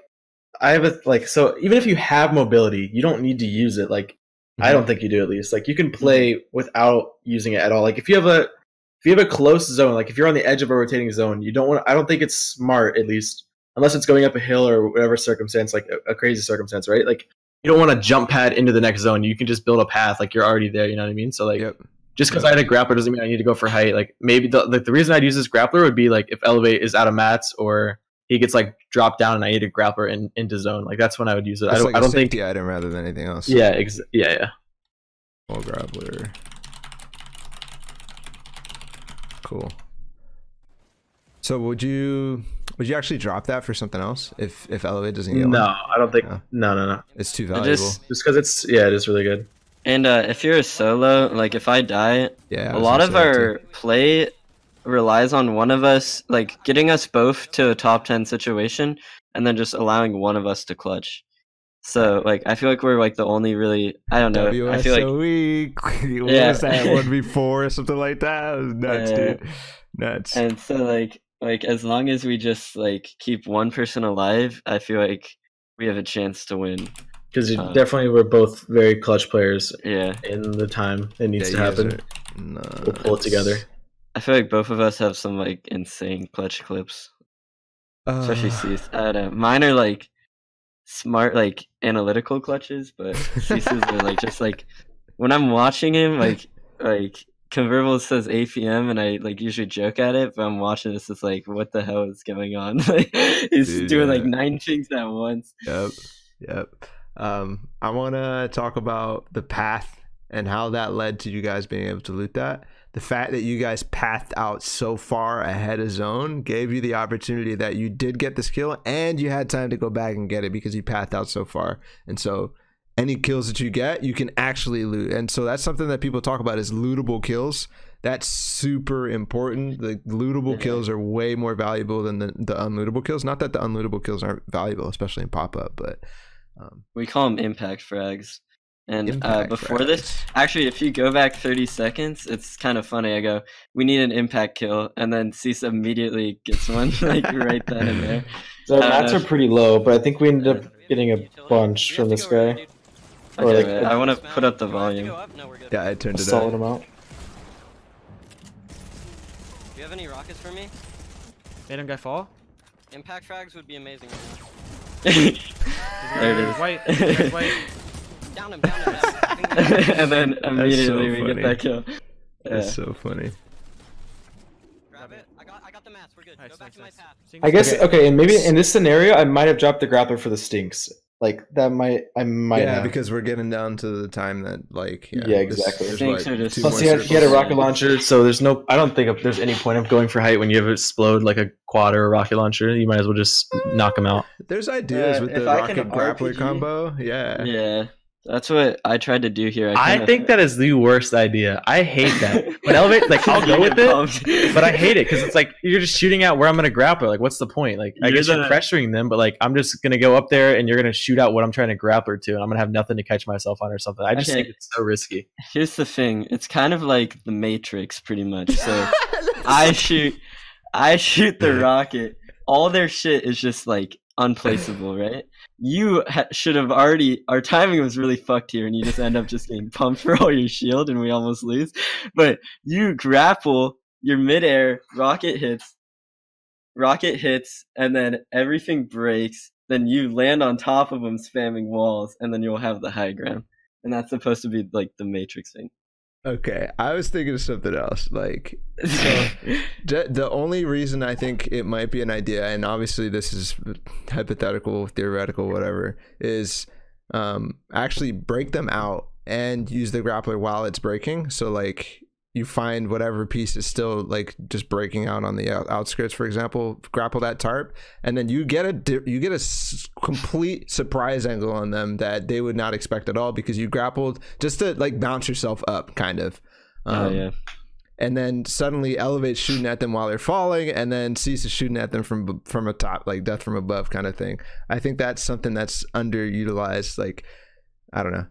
I have a like. So even if you have mobility, you don't need to use it. Like, I don't think you do at least. Like, you can play without using it at all. Like, if you have a close zone, like if you're on the edge of a rotating zone, you don't want. I don't think it's smart, at least, unless it's going up a hill or whatever circumstance, like a crazy circumstance, right? Like, you don't want to jump pad into the next zone. You can just build a path, like you're already there. You know what I mean? So like. Yep. Just because I had a grappler doesn't mean I need to go for height. Like maybe the reason I'd use this grappler would be like if Elevate is out of mats or he gets like dropped down and I need a grappler into zone. Like that's when I would use it. It's like I a don't think. safety item rather than anything else. Yeah, yeah. Wall grappler. Cool. So would you actually drop that for something else if Elevate doesn't get No, one? I don't think. No. No. It's too I valuable. just- Just because it is really good. And if you're a solo, like if I die, Yeah. I a was lot gonna of say that too. our play relies on one of us like getting us both to a top 10 situation and then just allowing one of us to clutch. So like I feel like we're like the only really, I don't know, I feel like week. What Yeah. was that? 1v4 or something like that? It was nuts, Yeah. dude. Nuts. and so like as long as we just like keep one person alive, I feel like we have a chance to win. Because Um, we're both very clutch players Yeah. in the time it needs to Yeah, you guys happen. are We'll pull it nuts. together. I feel like both of us have some like insane clutch clips. Especially Ceice. I don't know. Mine are like smart, like analytical clutches, but Ceice's are like just like when I'm watching him, like Convertible says 8 p.m. and I like usually joke at it, but I'm watching this. It's like, what the hell is going on? Like, he's Dude, doing yeah. like 9 things at once. Yep. I want to talk about the path and how that led to you guys being able to loot that. The fact that you guys pathed out so far ahead of zone gave you the opportunity that you did get this kill and you had time to go back and get it because you pathed out so far. And so any kills that you get, you can actually loot. And so that's something that people talk about is lootable kills. That's super important. The lootable kills are way more valuable than the unlootable kills. Not that the unlootable kills aren't valuable, especially in pop-up, but We call them impact frags. And impact before this, frags. actually, if you go back 30 seconds, it's kind of funny. I go, we need an impact kill, and then Ceice immediately gets one, like right then and there. So I don't mats know are pretty low, but I think we ended up Do we have getting any a utility? bunch We from have this to go around, guy. dude. Or, Okay, like, wait, I want to This put up the mountain. Do I have to volume. go up? No, we're good. Yeah, I turned it Solid up. amount. Do you have any rockets for me? Made him guy fall. Impact frags would be amazing right now. There it is. White. Guy's white. Down him, down him. Down him. And then immediately we funny. get that kill. That's so funny. Grab it. I got the mats. We're good. Nice, Go back nice, to my nice. path. I guess okay, and maybe in this scenario, I might have dropped the grappler for the stinks. Like that I might Yeah, have. because we're getting down to the time that like Yeah, there's- exactly. there's Things what, are just- two Plus, more he had a circles. rocket launcher, so there's no. I don't think there's any point of going for height when you have it explode like a quad or a rocket launcher. You might as well just knock him out. There's ideas with if the I can rocket grappler RPG combo. Yeah. Yeah, that's what I tried to do here. I kinda- think that is the worst idea. I hate that. When Elevate, like I'll go with it, but I hate it because it's like you're just shooting out where I'm gonna grapple. Like, what's the point? Like, I You're guess you're the- pressuring them, but like I'm just gonna go up there and you're gonna shoot out what I'm trying to grappler to, and I'm gonna have nothing to catch myself on or something. I just Okay. think it's so risky. Here's the thing. It's kind of like the Matrix, pretty much. So I shoot the rocket. All their shit is just like unplaceable, right? You should have already. Our timing was really fucked here, and you just end up just getting pumped for all your shield, and we almost lose. But you grapple, your midair, rocket hits, and then everything breaks. Then you land on top of them, spamming walls, and then you'll have the high ground. And that's supposed to be like the Matrix thing. Okay, I was thinking of something else. Like, so the only reason I think it might be an idea, and obviously this is hypothetical, theoretical, whatever, is actually break them out and use the grappler while it's breaking. So like you find whatever piece is still like just breaking out on the outskirts, for example, grapple that tarp, and then you get a complete surprise angle on them that they would not expect at all, because you grappled just to like bounce yourself up, kind of. Yeah. And then suddenly Elevate's shooting at them while they're falling, and then Ceice is shooting at them from a top, like death from above kind of thing. I think that's something that's underutilized. Like, I don't know.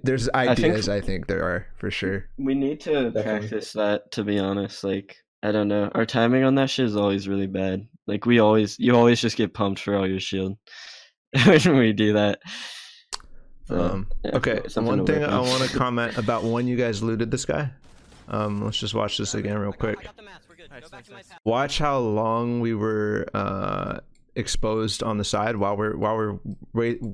There's ideas, I think there are, for sure. We need to practice that, to be honest. Like, I don't know. Our timing on that shit is always really bad. Like, you always just get pumped for all your shield when we do that. So, okay, one thing I want to comment about when you guys looted this guy. Let's just watch this again real quick. Watch how long we were exposed on the side while we're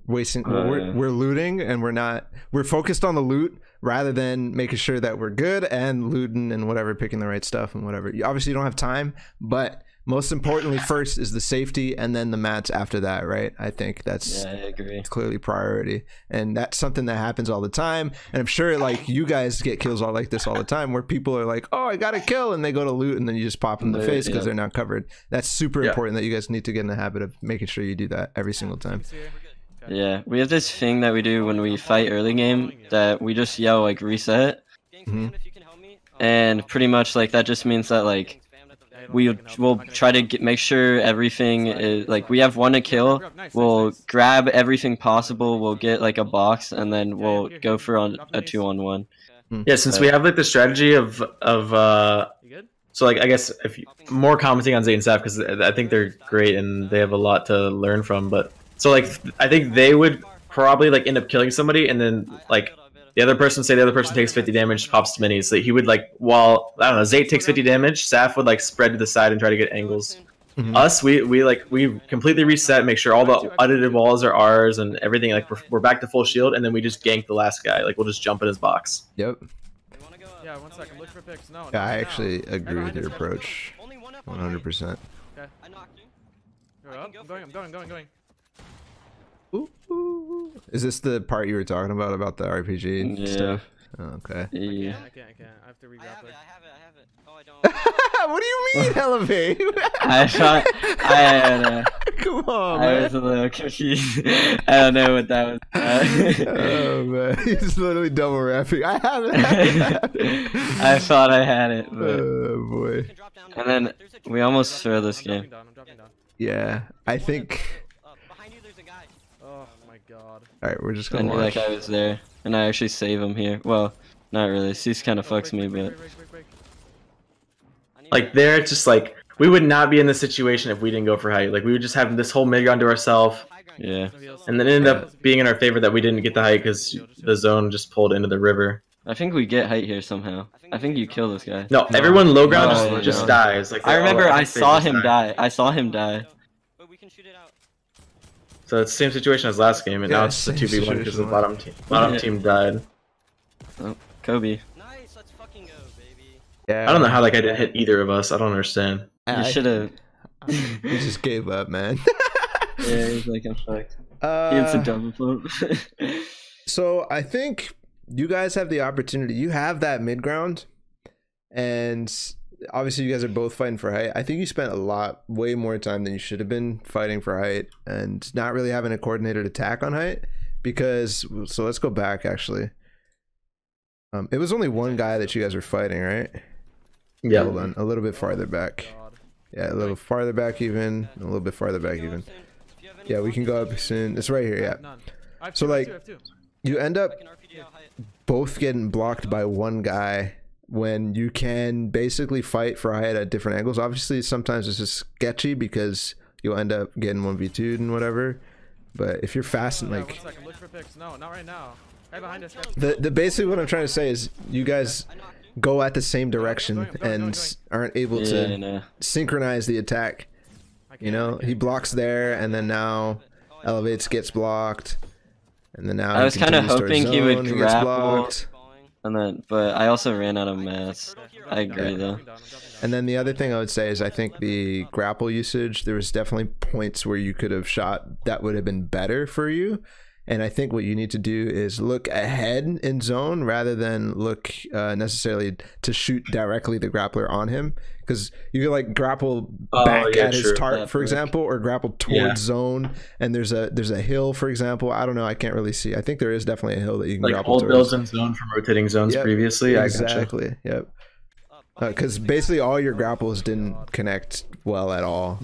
wasting. We're looting, and we're focused on the loot rather than making sure that we're good and looting and whatever, picking the right stuff and whatever. You obviously don't have time, but most importantly first is the safety, and then the mats after that, right? I think that's I agree. Clearly priority, and that's something that happens all the time. And I'm sure like you guys get kills all like this all the time, where people are like, oh, I got a kill, and they go to loot, and then you just pop in the face because they're not covered. That's super important that you guys need to get in the habit of making sure you do that every single time. Yeah, we have this thing that we do when we fight early game that we just yell like reset, and pretty much like that just means that like we'll try to make sure everything is like, we have one to kill, we'll grab everything possible, we'll get like a box, and then we'll go for a 2-on-1. Yeah, since we have like the strategy of so like I guess if you, more commenting on Zay and Saf, because I think they're great and they have a lot to learn from. But so like I think they would probably like end up killing somebody, and then like the other person, say the other person takes 50 damage, pops minis. So he would like, while I don't know, Zay takes 50 damage, Saf would like spread to the side and try to get angles. Us, we completely reset, make sure all the audited walls are ours and everything. Like we're back to full shield, and then we just gank the last guy. Like we'll just jump in his box. Yep. Yeah, 1 second. Look for picks. No. Yeah, I actually agree with your approach. 100%. Okay. I'm going. Ooh. Is this the part you were talking about the RPG stuff? Oh, okay. Yeah. I can't. I have to re-grappler. I have it. Oh, I don't. What do you mean, Elevate? I thought Come on, I man. was a little confused. I don't know what that was. Oh man, he's literally double rapping. I have it. I thought I had it, but Oh boy. and then we almost throw this game. I'm dropping down. Yeah, I think. Behind you, there's a guy. Oh my god. All right, we're just I gonna knew watch. that guy was there, and I actually save him here. Well, not really. Ceice kind of fucks me, but Break. Like there, it's just like we would not be in this situation if we didn't go for height. Like we would just have this whole mid ground to ourselves, yeah. and then it ended up being in our favor that we didn't get the height because the zone just pulled into the river. I think we get height here somehow. I think you kill this guy. No, everyone low ground No, just no. dies. Like I remember I they saw just him die. I saw him die. But we can shoot it out. So it's the same situation as last game, and Yeah, now it's a same 2v1 because the situation. bottom Yeah. team died. Oh, Kobe. Nice, let's fucking go, baby. Yeah, I don't know how like I didn't hit either of us. I don't understand. You should have. He just gave up, man. Yeah, he's like, I'm fucked. He hits a double flip. So I think you guys have the opportunity. You have that mid ground, and obviously you guys are both fighting for height. I think you spent way more time than you should have been fighting for height and not really having a coordinated attack on height. Because so let's go back actually. It was only one guy that you guys were fighting, right? Yeah. Hold on, a little bit farther back. Yeah, a little farther back even, a little bit farther back even. Yeah, we can go up soon. It's right here, yeah. So like, you end up both getting blocked by one guy when you can basically fight for height at different angles. Obviously, sometimes it's just sketchy because you'll end up getting 1v2'd and whatever. But if you're fast and like, 1 second, look for picks. No, not right now. Right behind us. the basically what I'm trying to say is you guys go at the same direction and aren't able to synchronize the attack. You know, he blocks there, and then now Elevates gets blocked, and then now I was kind of hoping he would gets grapple, blocked. and then, but I also ran out of mats. I agree though. And then the other thing I would say is I think the grapple usage, there was definitely points where you could have shot that would have been better for you. And I think what you need to do is look ahead in zone rather than look necessarily to shoot directly the grappler on him. Because you can like grapple back at his target, for example, or grapple towards zone. And there's a hill, for example. I don't know. I can't really see. I think there is definitely a hill that you can grapple old towards. builds in zone from rotating zones previously. Exactly. Yep. Because basically all your grapples didn't connect well at all.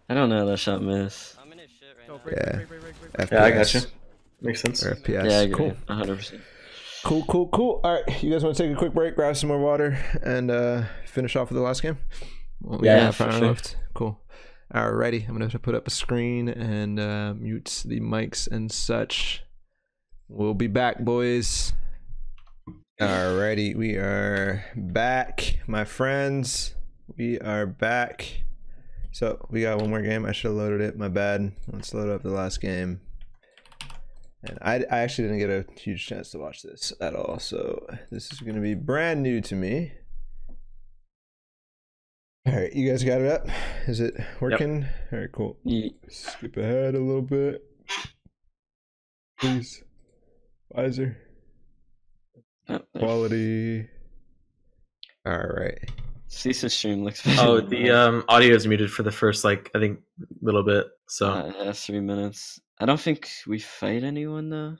I don't know that shot miss. Yeah. FPS. Yeah, I got you. Makes sense. Or FPS. Yeah, I agree. Cool. 100%. Cool. All right, you guys want to take a quick break, grab some more water, and finish off with the last game? Well, yeah, for sure. Left. Cool. Alrighty, I'm gonna put up a screen and mute the mics and such. We'll be back, boys. Alrighty, we are back, my friends. We are back. So we got one more game. I should have loaded it. My bad. Let's load up the last game. And I actually didn't get a huge chance to watch this at all. So this is going to be brand new to me. All right, you guys got it up? Is it working? Yep. All right, cool. Yeah. Skip ahead a little bit. Please. Visor. Quality. All right. Ceice's stream looks Oh, the audio is muted for the first, like, I think, little bit. So that's 3 minutes. I don't think we fight anyone though.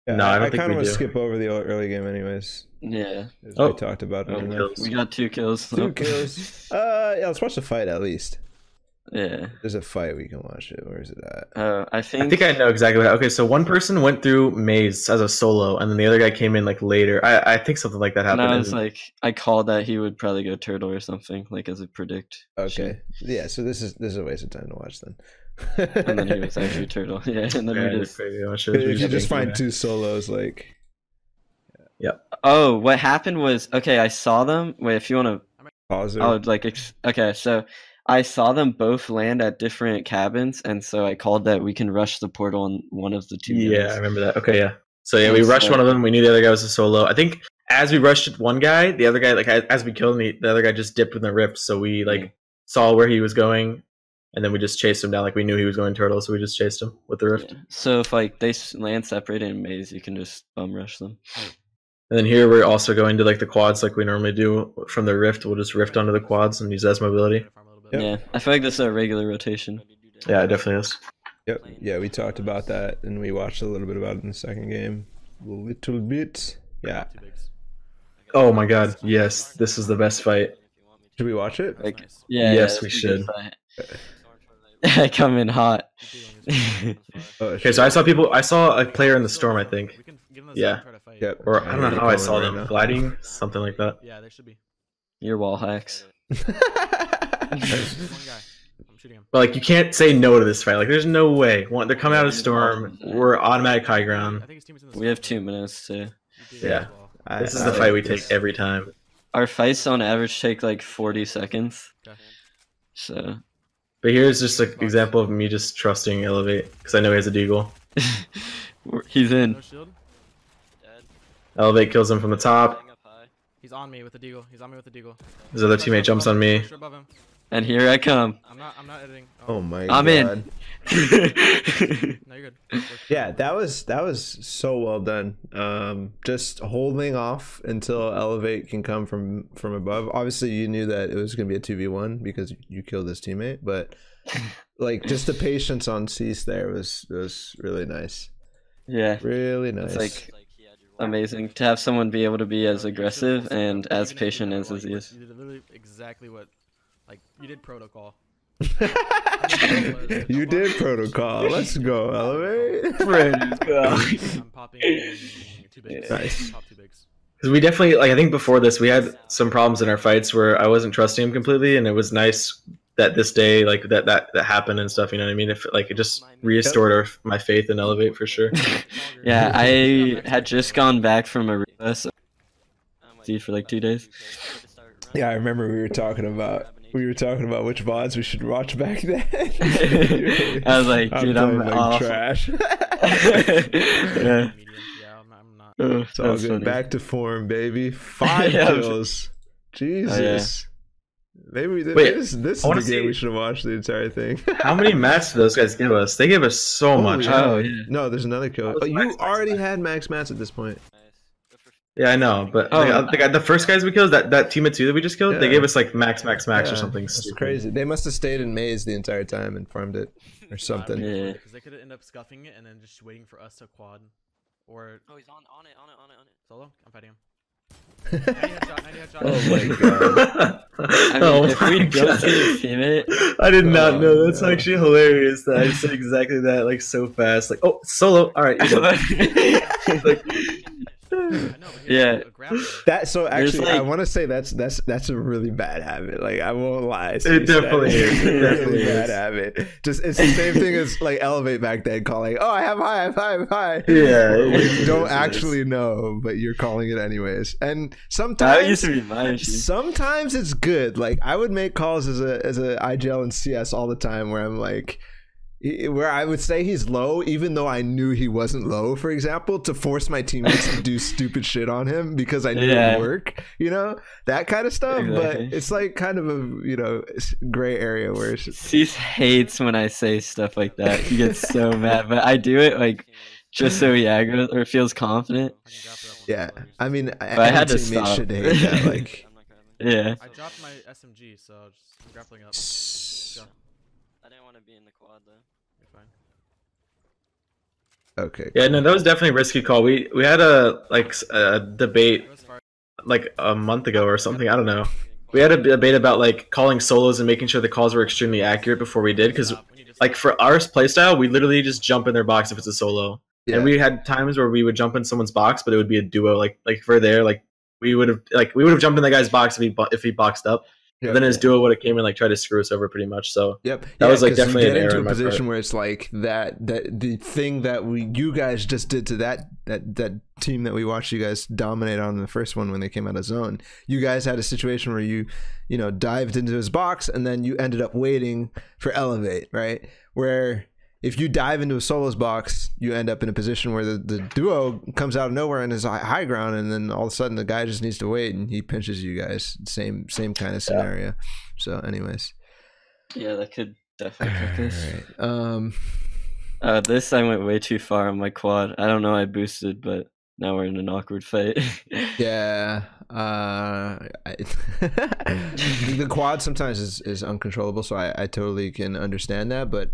Yeah, no, I don't I think kind of we want do. to skip over the early game anyways. Yeah. As we talked about it. We got 2 kills. 2 kills. Yeah, let's watch the fight at least. Yeah. There's a fight, we can watch it. Where is it at? I think I know exactly what. Okay, so one person went through maze as a solo, and then the other guy came in like later. I think something like that happened. And I was like, I called that he would probably go turtle or something, like as a predict. Okay. Yeah, so this is a waste of time to watch then. And then he was actually turtle. Yeah, and then we just if you just find 2 solos, like. Yep. Oh, what happened was, okay, I saw them. Wait, if you want to pause it. I would like okay, so I saw them both land at different cabins, and so I called that we can rush the portal on one of the 2 Yeah, guys. I remember that. Okay, yeah. So yeah, we rushed one of them. We knew the other guy was a solo. I think as we rushed one guy, the other guy, like as we killed him, the other guy just dipped in the rift. So we like saw where he was going, and then we just chased him down. Like we knew he was going turtle, so we just chased him with the rift. Yeah. So if like they land separated in maze, you can just bum rush them. And then here we're also going to like the quads, like we normally do from the rift. We'll just rift onto the quads and use that as mobility. Yep. Yeah, I feel like this is a regular rotation. Yeah, it definitely is. Yep. Yeah, we talked about that, and we watched a little bit about it in the second game. A little bit. Yeah. Oh my god, yes, this is the best fight. Should we watch it? Like, Yes, we should. I come in hot. Okay, so I saw a player in the storm, I think. Yeah. Yep. Or I don't know how I saw them. Gliding? Something like that. Yeah, there should be. Your wall hacks. There's one guy. I'm shooting him. But like you can't say no to this fight. Like there's no way. They're coming out of storm. We're automatic high ground. I think his teammate's in the We have 2 minutes to. Yeah. This is I the like fight we this. take every time. Our fights on average take like 40 seconds. Okay. So. But here's just an example of me just trusting Elevate because I know he has a deagle. He's in. No shield. Dead. Elevate kills him from the top. Flying up high. He's on me with the deagle. He's on me with the deagle. His other teammate jumps on me. Push above him. And here I come. I'm not editing. Oh my I'm god. in. No, you're good. Yeah, that was so well done. Just holding off until Elevate can come from above. Obviously, you knew that it was going to be a 2v1 because you killed his teammate, but like just the patience on Ceice there was really nice. Yeah. Really nice. It's like amazing to have someone be able to be as aggressive and as patient as he is. You did literally exactly what, like, you did protocol. You did protocol. Let's go, Elevate. I'm popping 2 bigs. Nice. Pop 2 bigs. Because we definitely, like, I think before this, we had some problems in our fights where I wasn't trusting him completely, and it was nice that this day, like, that happened and stuff, you know what I mean? If, like, it just restored my faith in Elevate for sure. Yeah, I had just gone back from Aruba, so for like 2 days. Yeah, I remember we were talking about which VODs we should watch back then. I was like, dude, I'm playing like awful. trash. Yeah. I'm not. Oh, It's all that's good. funny. Back to form, baby. 5 Yeah, kills. Jesus. Maybe this is I wanna the game see- we should have watched the entire thing. How many mats do those guys give us? They give us so much. yeah. Oh, yeah. No, there's another kill. Oh, you already had max mats at this point. Yeah, I know, but Oh. the first guys we killed, that team of 2 that we just killed, they Yeah. gave us like max or Yeah, something That's stupid. crazy. They must have stayed in maze the entire time and farmed it or something. Yeah. Because they could end up scuffing it and then just waiting for us to quad. Or Oh, he's on it. solo. I'm fighting him. 90 headshot. Oh my god. I mean, Oh if my we go God. to your teammate, I did not Oh, know. That's no. actually hilarious that I said exactly that, like, so fast. Like, oh, solo. All right. You're done. Like, I know, but Yeah. a grappler. That so actually, I like- want to say that's a really bad habit. Like I won't lie. It definitely is. It It's a definitely really bad is. habit. Just it's the same thing as like Elevate back then, calling, "Oh, I have high, I have high, I have high." Yeah, Where it you don't is. actually know, but you're calling it anyways. And that sometimes, used to be my issue. sometimes it's good. Like I would make calls as a IGL and CS all the time, where I'm like. Where I would say he's low, even though I knew he wasn't low, for example, to force my teammates to do stupid shit on him because I knew it Yeah. would work, that kind of stuff. Exactly. But it's like kind of a, gray area where it's just, Cease hates when I say stuff like that. He gets so mad, but I do it like just so he aggroes or feels confident. I can grappler up on yeah. solo usually. I mean, I had to every teammate stop. should hate that. Like, I'm not grabbing. Yeah. I dropped my SMG, so just grappling up. Go. I didn't want to be in the quad though. You're fine. okay. Yeah, no, that was definitely a risky call. We had a debate It was far. like a month ago or something. I don't know. We had a debate about like calling solos and making sure the calls were extremely accurate before we did, because Stop when you just like for our playstyle, we literally just jump in their box if it's a solo. Yeah. And we had times where we would jump in someone's box, but it would be a duo. Like if we're there, like we would have jumped in that guy's box if he boxed up. Yep. Then his duo would have came and like tried to screw us over pretty much. So Yep. That was, like, 'cause you definitely get an into error a on my position part. where it's like that the thing that you guys just did to that team that we watched you guys dominate on in the first one when they came out of zone. You guys had a situation where you dived into his box and then you ended up waiting for Elevate, right? Where if you dive into a solo's box, you end up in a position where the duo comes out of nowhere and is high ground, and then all of a sudden the guy just needs to wait and he pinches you guys. Same kind of scenario. So, anyways, Yeah, that could definitely cook this. Alright. This I went way too far on my quad. I don't know I boosted, but now we're in an awkward fight. Yeah. The quad sometimes is uncontrollable, so I totally can understand that, but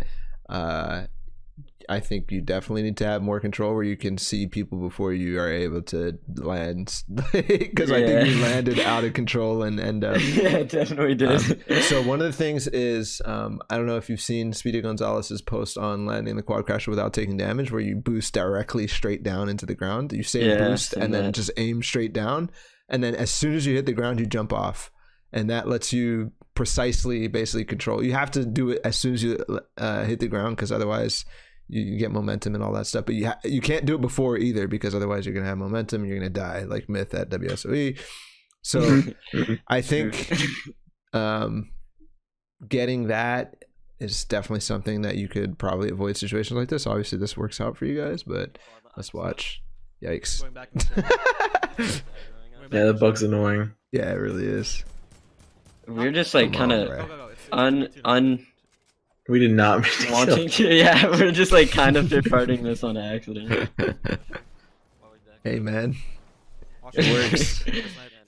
I think you definitely need to have more control where you can see people before you are able to land, because I think you Yeah. landed out of control and end up. Yeah, it definitely did. So one of the things is I don't know if you've seen Speedy Gonzalez's post on landing the quad crasher without taking damage, where you boost directly straight down into the ground. You say Yeah, boost seen and then that. just aim straight down, and then as soon as you hit the ground, you jump off, and that lets you precisely basically control. You have to do it as soon as you hit the ground, because otherwise you get momentum and all that stuff. But you can't do it before either, because otherwise you're gonna have momentum and you're gonna die like Myth at WSOE. So I think getting that is definitely something that you could probably avoid situations like this. Obviously this works out for you guys, but let's watch. Yikes. Going back and forth. yeah, the bug's annoying. Yeah, it really is. We're just like Come kind on, of bro. Go, go, go. It's We did not mean to kill. wanting to. Yeah, we're just like kind of departing this on accident. Hey man, Watch it works.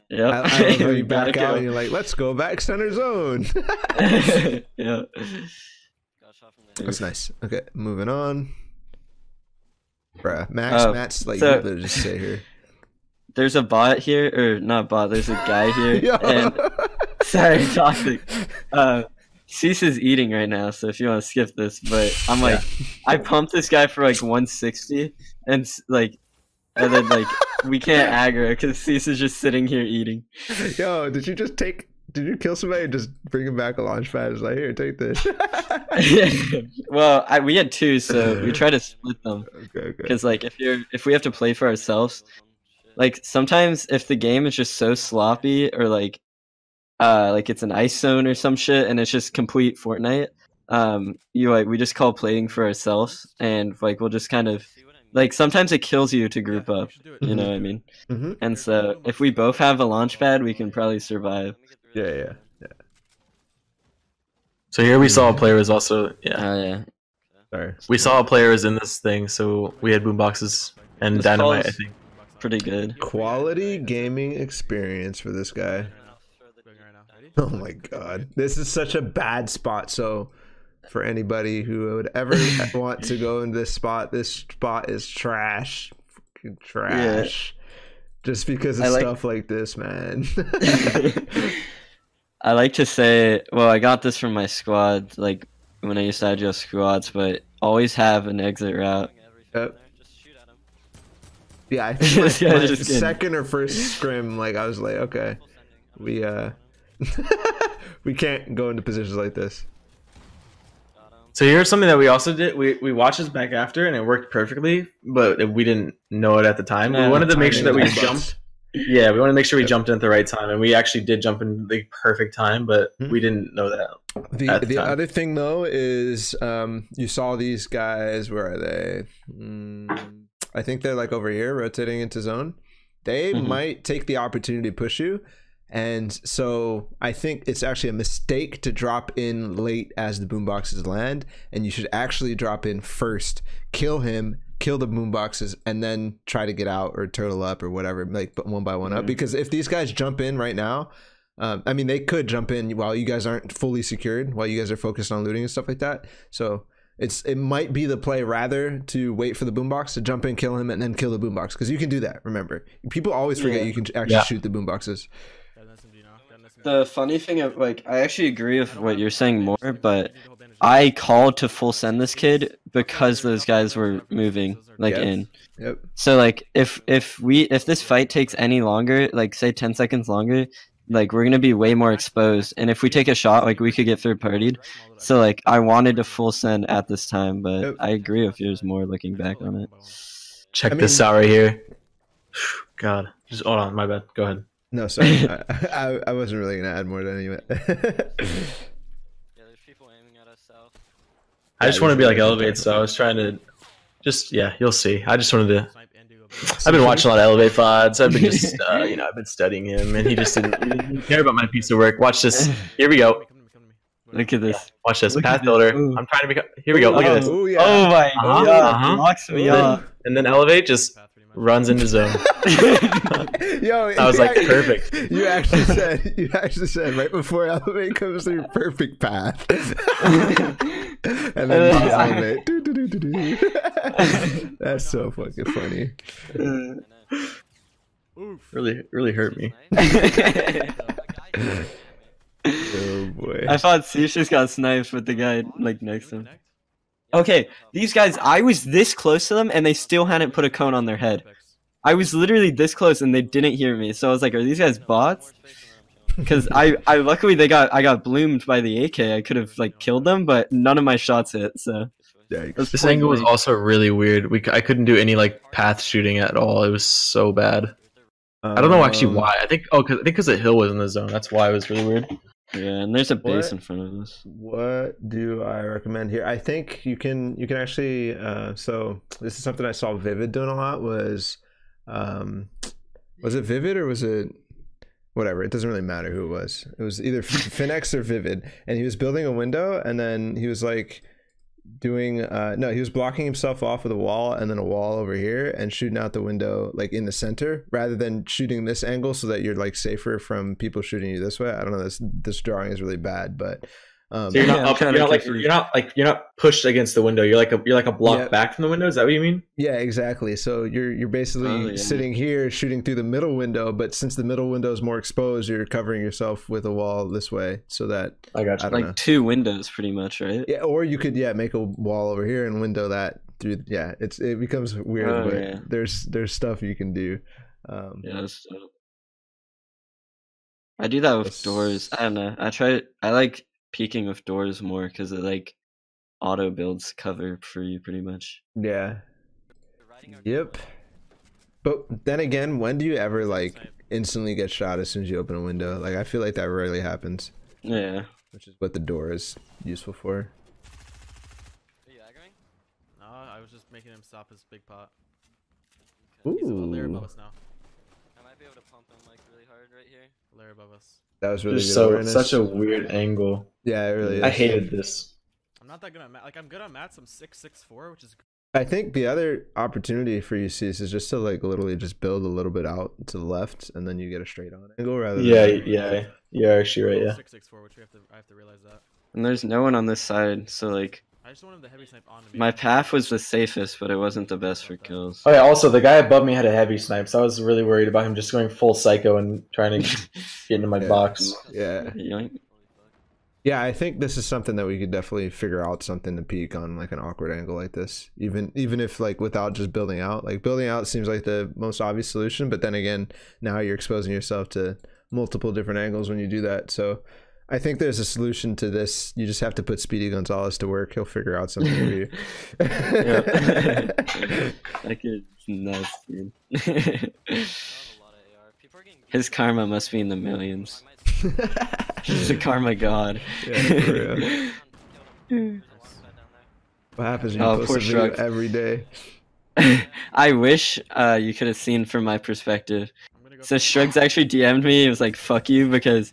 Yep. I love how you We gotta back out go. and you're like, let's go back center zone. Yeah. That's nice. Okay, moving on. Bruh, Max, Oh, Matt's like, so- you better just stay here. There's a bot here, or not bot. There's a guy here, Yo. and sorry, toxic. Ceice is eating right now, so if you want to skip this, but I'm like, I pumped this guy for like 160, and like, and then like we can't aggro because Ceice is just sitting here eating. Yo, did you kill somebody and just bring him back a launch pad? It's like, here, take this. Well, we had 2, so we try to split them. Okay. Because like if we have to play for ourselves, like sometimes if the game is just so sloppy or like it's an ice zone or some shit and it's just complete Fortnite, we just call playing for ourselves, and like we'll just kind of like sometimes it kills you to group up, you know what I mean? Mm-hmm. And so if we both have a launch pad, we can probably survive. Yeah. So here we saw a player was also Yeah. Sorry. we saw a player was in this thing, so we had boomboxes and This dynamite. I calls- think. Pretty good. Quality gaming experience for this guy. Oh my god. This is such a bad spot. So for anybody who would ever want to go into this spot is trash. Fucking trash. Just because of stuff like this, man. I like to say, well, I got this from my squad, like when I used to agile squads, but always have an exit route. Yep. Yeah, I think Yeah, my just kidding. second or first scrim, like I was like, okay, we we can't go into positions like this. So here's something that we also did. We watched this back after, and it worked perfectly, but we didn't know it at the time. Yeah, we wanted to make sure that we timing was jumped. Yeah, we want to make sure we jumped in at the right time, and we actually did jump in the perfect time, but we didn't know that. The other thing though is you saw these guys. Where are they? I think they're like over here, rotating into zone. They might take the opportunity to push you. And so I think it's actually a mistake to drop in late as the boomboxes land, and you should actually drop in first, kill him, kill the boomboxes, and then try to get out or turtle up or whatever, like one by one up. Because if these guys jump in right now, I mean, they could jump in while you guys aren't fully secured, while you guys are focused on looting and stuff like that. So it might be the play rather to wait for the boombox to jump in, kill him, and then kill the boombox, because you can do that. Remember, people always forget you can actually shoot the boomboxes. The funny thing of like, I actually agree with what you're saying more, but I called to full send this kid because those guys were moving like in. Yep. So like if this fight takes any longer, like say 10 seconds longer, like we're gonna be way more exposed, and if we take a shot, like we could get third partied. So like I wanted to full send at this time, but I agree with yours more looking back on it. Check this out right here. God, just hold on, my bad. Go ahead. No, sorry. I wasn't really gonna add more to anyway. Yeah, there's people aiming at us south. I just want to be like Elevate, so I was trying to just you'll see. I just wanted to. I've been watching a lot of Elevate VODs. I've been just I've been studying him, and he didn't care about my piece of work. Watch this. Here we go. Look at this. Watch this. Look Path at builder. this. Ooh. I'm trying to become. Here we go. Look at this. Oh, yeah. Oh my god, blocks me off. And then Elevate just runs into zone. Yo, I was like, perfect. You actually said right before Elevate comes through, perfect path. And then you Elevate. That's so fucking funny. Really hurt me. Oh boy. I thought Ceice just got sniped with the guy like next to him. Okay, these guys, I was this close to them and they still hadn't put a cone on their head. I was literally this close and they didn't hear me. So I was like, are these guys bots? Because I luckily I got bloomed by the AK. I could have like killed them, but none of my shots hit. So This angle was also really weird. I couldn't do any like path shooting at all. It was so bad. I don't know actually why. I think because the hill was in the zone. That's why it was really weird. Yeah, and there's a base in front of us. What do I recommend here? I think you can actually so this is something I saw Vivid doing a lot. Was it Vivid or was it whatever? It doesn't really matter who it was. It was either Finex or Vivid, and he was building a window, and then he was like doing no, he was blocking himself off with a wall and then a wall over here and shooting out the window like in the center rather than shooting this angle so that you're like safer from people shooting you this way. I don't know, this drawing is really bad, but so you're not you're not pushed against the window. You're like a block back from the window. Is that what you mean? Yeah, exactly. So you're basically sitting here shooting through the middle window, but since the middle window is more exposed, you're covering yourself with a wall this way so that I got you. Like 2 windows pretty much, right? Yeah, or you could make a wall over here and window that through. Yeah, it becomes weird, Oh, but yeah. there's stuff you can do. Yeah, that's dope. I do that with That's- doors. I don't know. I like peeking with doors more because it like auto builds cover for you pretty much. Yeah. Riding our Yep. But then again, when do you ever like instantly get shot as soon as you open a window? Like I feel like that rarely happens, Yeah. which is what the door is useful for. Are you aggroing? No, I was just making him stop his big pot. He's a layer above Ooh, us now. I might be able to pump him like really hard right here. A layer above us. that was really Just good so awareness. such a weird angle. Yeah, it really is. I hated this. I'm not that good at like I'm good on mats. I'm 6'6'4", which is I think the other opportunity for you, Ceice, is just to like literally just build a little bit out to the left, and then you get a straight on angle rather Yeah, than yeah, you're actually right. Yeah. 6'6'4", which I have to realize that. And there's no one on this side, so like I just wanted the heavy snipe on me. my path was the safest, but it wasn't the best for kills. Oh yeah. Also, the guy above me had a heavy snipe, so I was really worried about him just going full psycho and trying to get into my Yeah. box. Yeah. Yoink. Holy fuck. Yeah, I think this is something that we could definitely figure out something to peek on like an awkward angle like this. Even if like without just building out. Like building out seems like the most obvious solution, but then again, now you're exposing yourself to multiple different angles when you do that. So I think there's a solution to this. You just have to put Speedy Gonzalez to work. He'll figure out something for you. That kid's nuts, dude. I have a lot of AR. People are getting His karma must be in the millions. I might He's a karma god. Yeah, for real. Killed him. There's a launch pad down there. What happens when Oh, you post poor a video Shrug. every day? I wish you could have seen from my perspective. I'm gonna go So for- Shrugs actually DM'd me. He was like, "Fuck you," because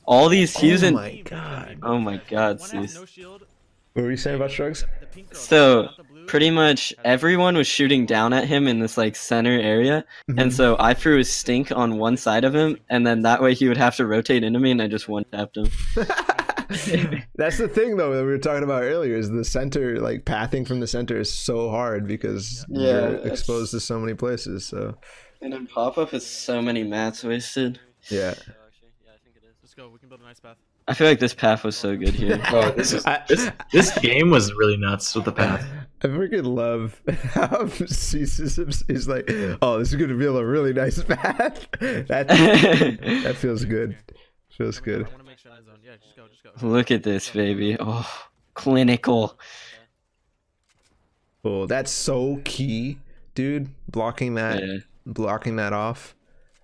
all these he was Oh in. my god. Oh my god, One has Ceice. no shield. What were you saying about Shrugs? The pink girl, So, not the blue. Pretty much everyone was shooting down at him in this like center area, Mhm. and so I threw a stink on one side of him, and then that way he would have to rotate into me, and I just one tapped him. That's the thing though that we were talking about earlier is the center, like pathing from the center is so hard because Yeah, you're it's- exposed to so many places. So And then pop up is so many mats wasted. yeah. So actually, yeah, I think it is. Let's go. We can build a nice path. I feel like this path was so good here. Oh, this game was really nuts with the path. I freaking love how Ceice is like, oh, this is gonna be a really nice path. That feels good. Feels I good. want to make sure in the zone. Yeah, just go. Just go. Look at this, baby. Oh, clinical. Oh, that's so key, dude. Blocking that off.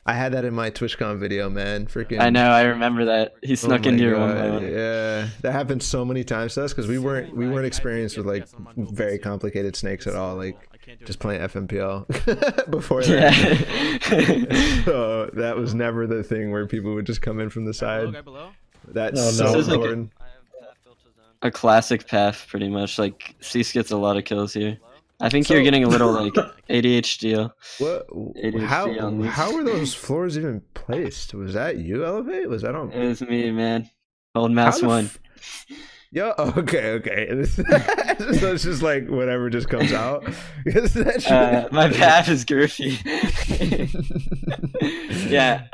I had that in my TwitchCon video, man. Freaking. I know. I remember that he Oh snuck my into your one. God, by one. yeah, that happened so many times to us because we weren't experienced with like very complicated snakes at all. Like just playing FMPL before that. Yeah. So that was never the thing where people would just come in from the Guy side. below. That's No, no. so This is like a- important. I have path built to zone. A classic path, pretty much. Like Cease gets a lot of kills here. Low. I think So- you're getting a little like ADHD. What? ADHD on these. How were those floors even placed? Was that you, Elevate? Was that on? It was me, man. Old How mouse the one. f- Yo, okay. So it's just like whatever just comes out. Because that shit- My path is goofy. Yeah,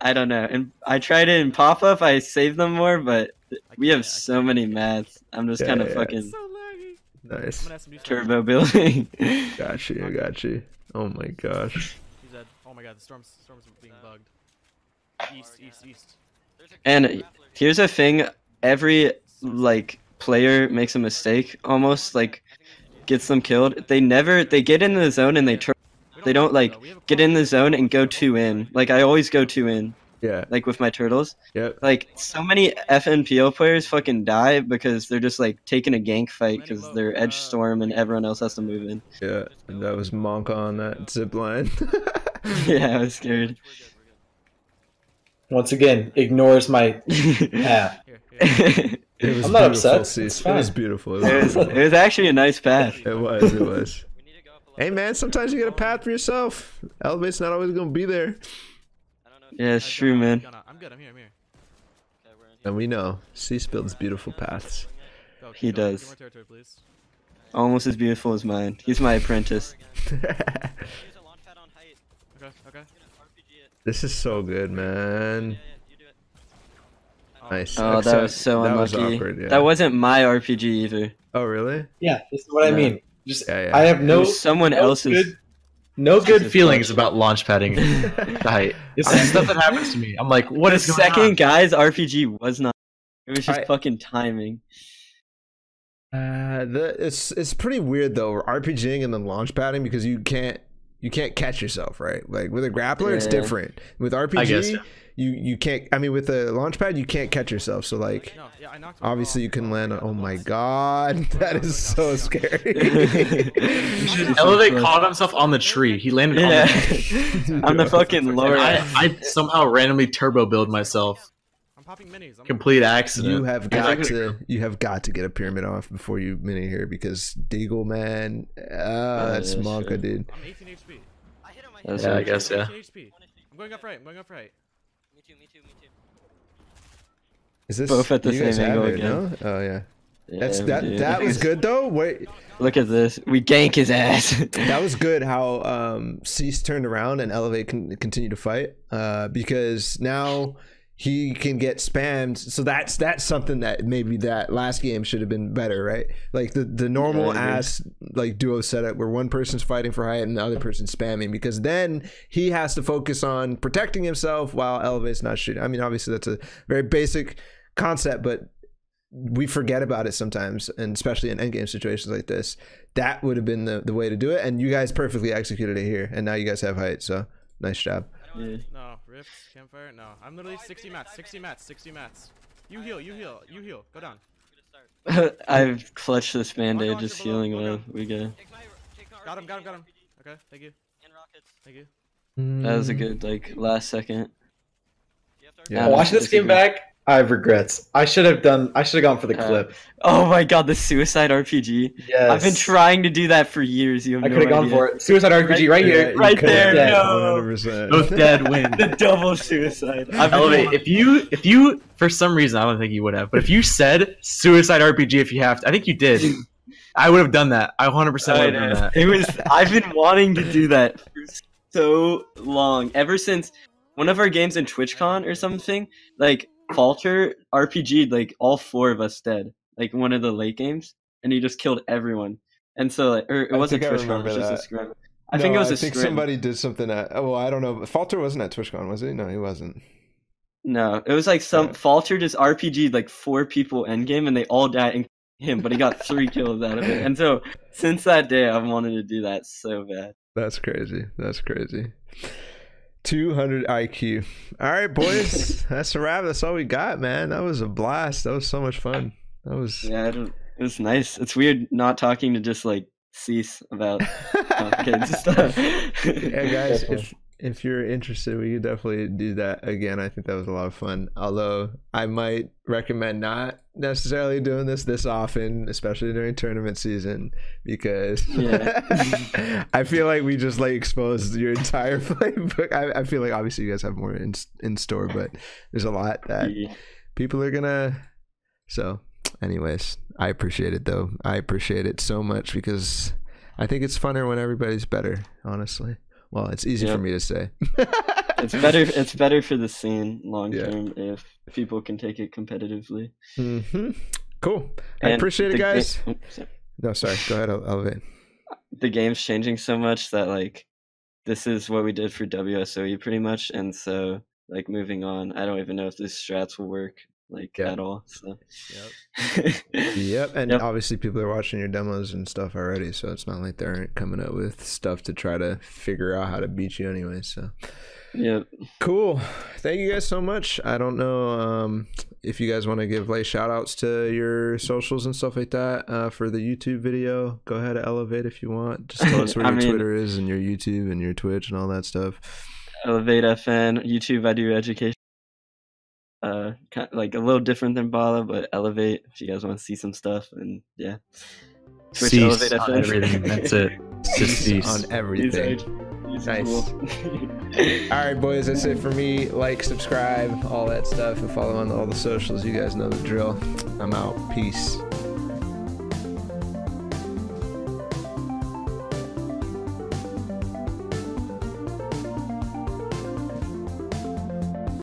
I don't know. And I tried it in pop up. I saved them more, but we have so many mats. I'm just Yeah, kind of yeah. fucking So laggy. I'm Nice. gonna have some new stuff. turbo building. Got you. I got you. Oh my gosh. He's dead. Oh my god, the storm's being bugged. East. There's a And grappler. here's a thing: every like player makes a mistake, almost like gets them killed. They get in the zone and they turn. They don't like get in the zone and go two in. Like I always go two in. Yeah. Like with my turtles. Yep. Like so many FNPL players fucking die because they're just like taking a gank fight because they're edge storm and everyone else has to move in. Yeah. And that was Monk on that zip line. Yeah, I was scared. Once again, ignores my path. Here. It was I'm not beautiful, upset. Ceice. It's It was fine. beautiful. It was actually a nice path. It was. It was. We need to go up a Hey level. man, sometimes you get a path for yourself. Elevate's not always gonna be there, I don't know if Yeah, it's true, man. I'm good. I'm here. Okay, we're in here. and we know Ceice builds beautiful paths. Go, keep He going. does. Get more territory, please. Almost as beautiful as mine. He's my apprentice. Use a launch pad on height. Okay. He's gonna RPG it. This is so good, man. Yeah, you do it. Nice. Oh, that Except was so that was unlucky. awkward, yeah. That wasn't my RPG either. Oh really? Yeah, this is what I Yeah. mean. Just Yeah, yeah. I have no someone else's. no good Jesus feelings Christ. about launch padding the height. It's the stuff that happens to me. I'm like, what The is going second on? guy's RPG was not. It was just Alright. fucking timing. It's pretty weird though, RPGing and then launch padding, because you can't catch yourself, right? Like with a grappler, it's Yeah. different. With RPG, I guess, yeah. you can't. I mean, with a launch pad, you can't catch yourself. So like, No, yeah, I knocked him obviously, you off. can land. Yeah, Oh my once. god, that is so scary. Elevate caught himself on the tree. He landed on Yeah. the tree. On the fucking lower. I somehow randomly turbo build myself. I'm popping minis. I'm Complete accident. You have got to get a pyramid off before you mini here, because Deagle, man, that's yeah, Monka, sure. dude. I'm 18 HP. I hit him. That's Yeah, I right. guess, yeah. 18 HP. I'm going up right. I'm going up right. Me too. Me too. Me too. Is this Both at the you guys same have angle it, again. no? Oh yeah. Yeah, That's we that. do. That was good though. Wait, Look at this. We gank his ass. that was good. How Ceice turned around and Elevate continue to fight, because now he can get spammed. So that's something that maybe that last game should have been better, right? Like the normal I agree. ass like duo setup where one person's fighting for height and the other person's spamming, because then he has to focus on protecting himself while Elevate's not shooting. I mean, obviously that's a very basic concept, but we forget about it sometimes, and especially in endgame situations like this. That would have been the way to do it, and you guys perfectly executed it here, and now you guys have height, so nice job. Yeah. No, rifts, campfire. No, I'm literally 60 mats. 60 mats. 60 mats. You heal. You heal. You heal. Go down. I've clutched this band-aid, Walk on, just sit below, healing go well. down. We go. Take my Got him. RPG, Got him. take Got him. my RPG, Okay. Thank you. And rockets. Thank you. That was a good, like, last second. You have to Yeah. Watch this game back. I have regrets. I should have gone for the Uh, clip. Oh my god, the suicide RPG. Yes. I've been trying to do that for years. You have I no could have gone idea. for it. Suicide RPG right Yeah, here. you Right could've there, done it, no. 100%. Both dead win. The double suicide. I've been Elevate. If you for some reason, I don't think you would have, but if you said suicide RPG, if you have to, I think you did. I would have done that. I 100% would have done that. It was. I've been wanting to do that for so long. Ever since one of our games in TwitchCon or something, like Falter RPG'd like all 4 of us dead. Like one of the late games, and he just killed everyone. And so, like, or it I wasn't think I TwitchCon. It remember was just that. a scrim. I think it was a I think scrim. somebody did something at. Oh, well, I don't know. Falter wasn't at TwitchCon, was he? No, he wasn't. No, it was like some Yeah. Falter just RPG'd like 4 people endgame, and they all died, including him, but he got 3 kills out of it. And so, since that day, I've wanted to do that so bad. That's crazy. That's crazy. 200 IQ. All right, boys. That's a wrap. That's all we got, man. That was a blast. That was so much fun. That was. Yeah, it was nice. It's weird not talking to just like Ceice about kids and stuff. Yeah, guys. If you're interested, we could definitely do that again. I think that was a lot of fun. Although I might recommend not necessarily doing this often, especially during tournament season, because Yeah. I feel like we just like exposed your entire playbook. I feel like obviously you guys have more in store, but there's a lot that Yeah. people are gonna. So, anyways, I appreciate it though. I appreciate it so much because I think it's funner when everybody's better. Honestly. Well, it's easy for me to say. It's better for the scene long Yeah. term if people can take it competitively. Cool. I And appreciate it, the guys. sorry. No, sorry. Go ahead, Elevate. The game's changing so much that like this is what we did for WSOE pretty much, and so like moving on, I don't even know if this strats will work like Yeah. at all. So Yep, and Yep. obviously people are watching your demos and stuff already, so it's not like they aren't coming up with stuff to try to figure out how to beat you anyway. So Yep. cool. Thank you guys so much. I don't know if you guys want to give like shout outs to your socials and stuff like that for the YouTube video. Go ahead and Elevate if you want. Just tell us where I your mean- Twitter is and your YouTube and your Twitch and all that stuff. Elevate FN, YouTube I do education. Like a little different than Ballatw, but Elevate if you guys want to see some stuff, and yeah. Twitch Cease Elevate on FN. everything. That's it. Just cease. On everything. These Nice. cool. All right, boys, that's it for me. Like, subscribe, all that stuff, and follow on all the socials. You guys know the drill. I'm out. Peace.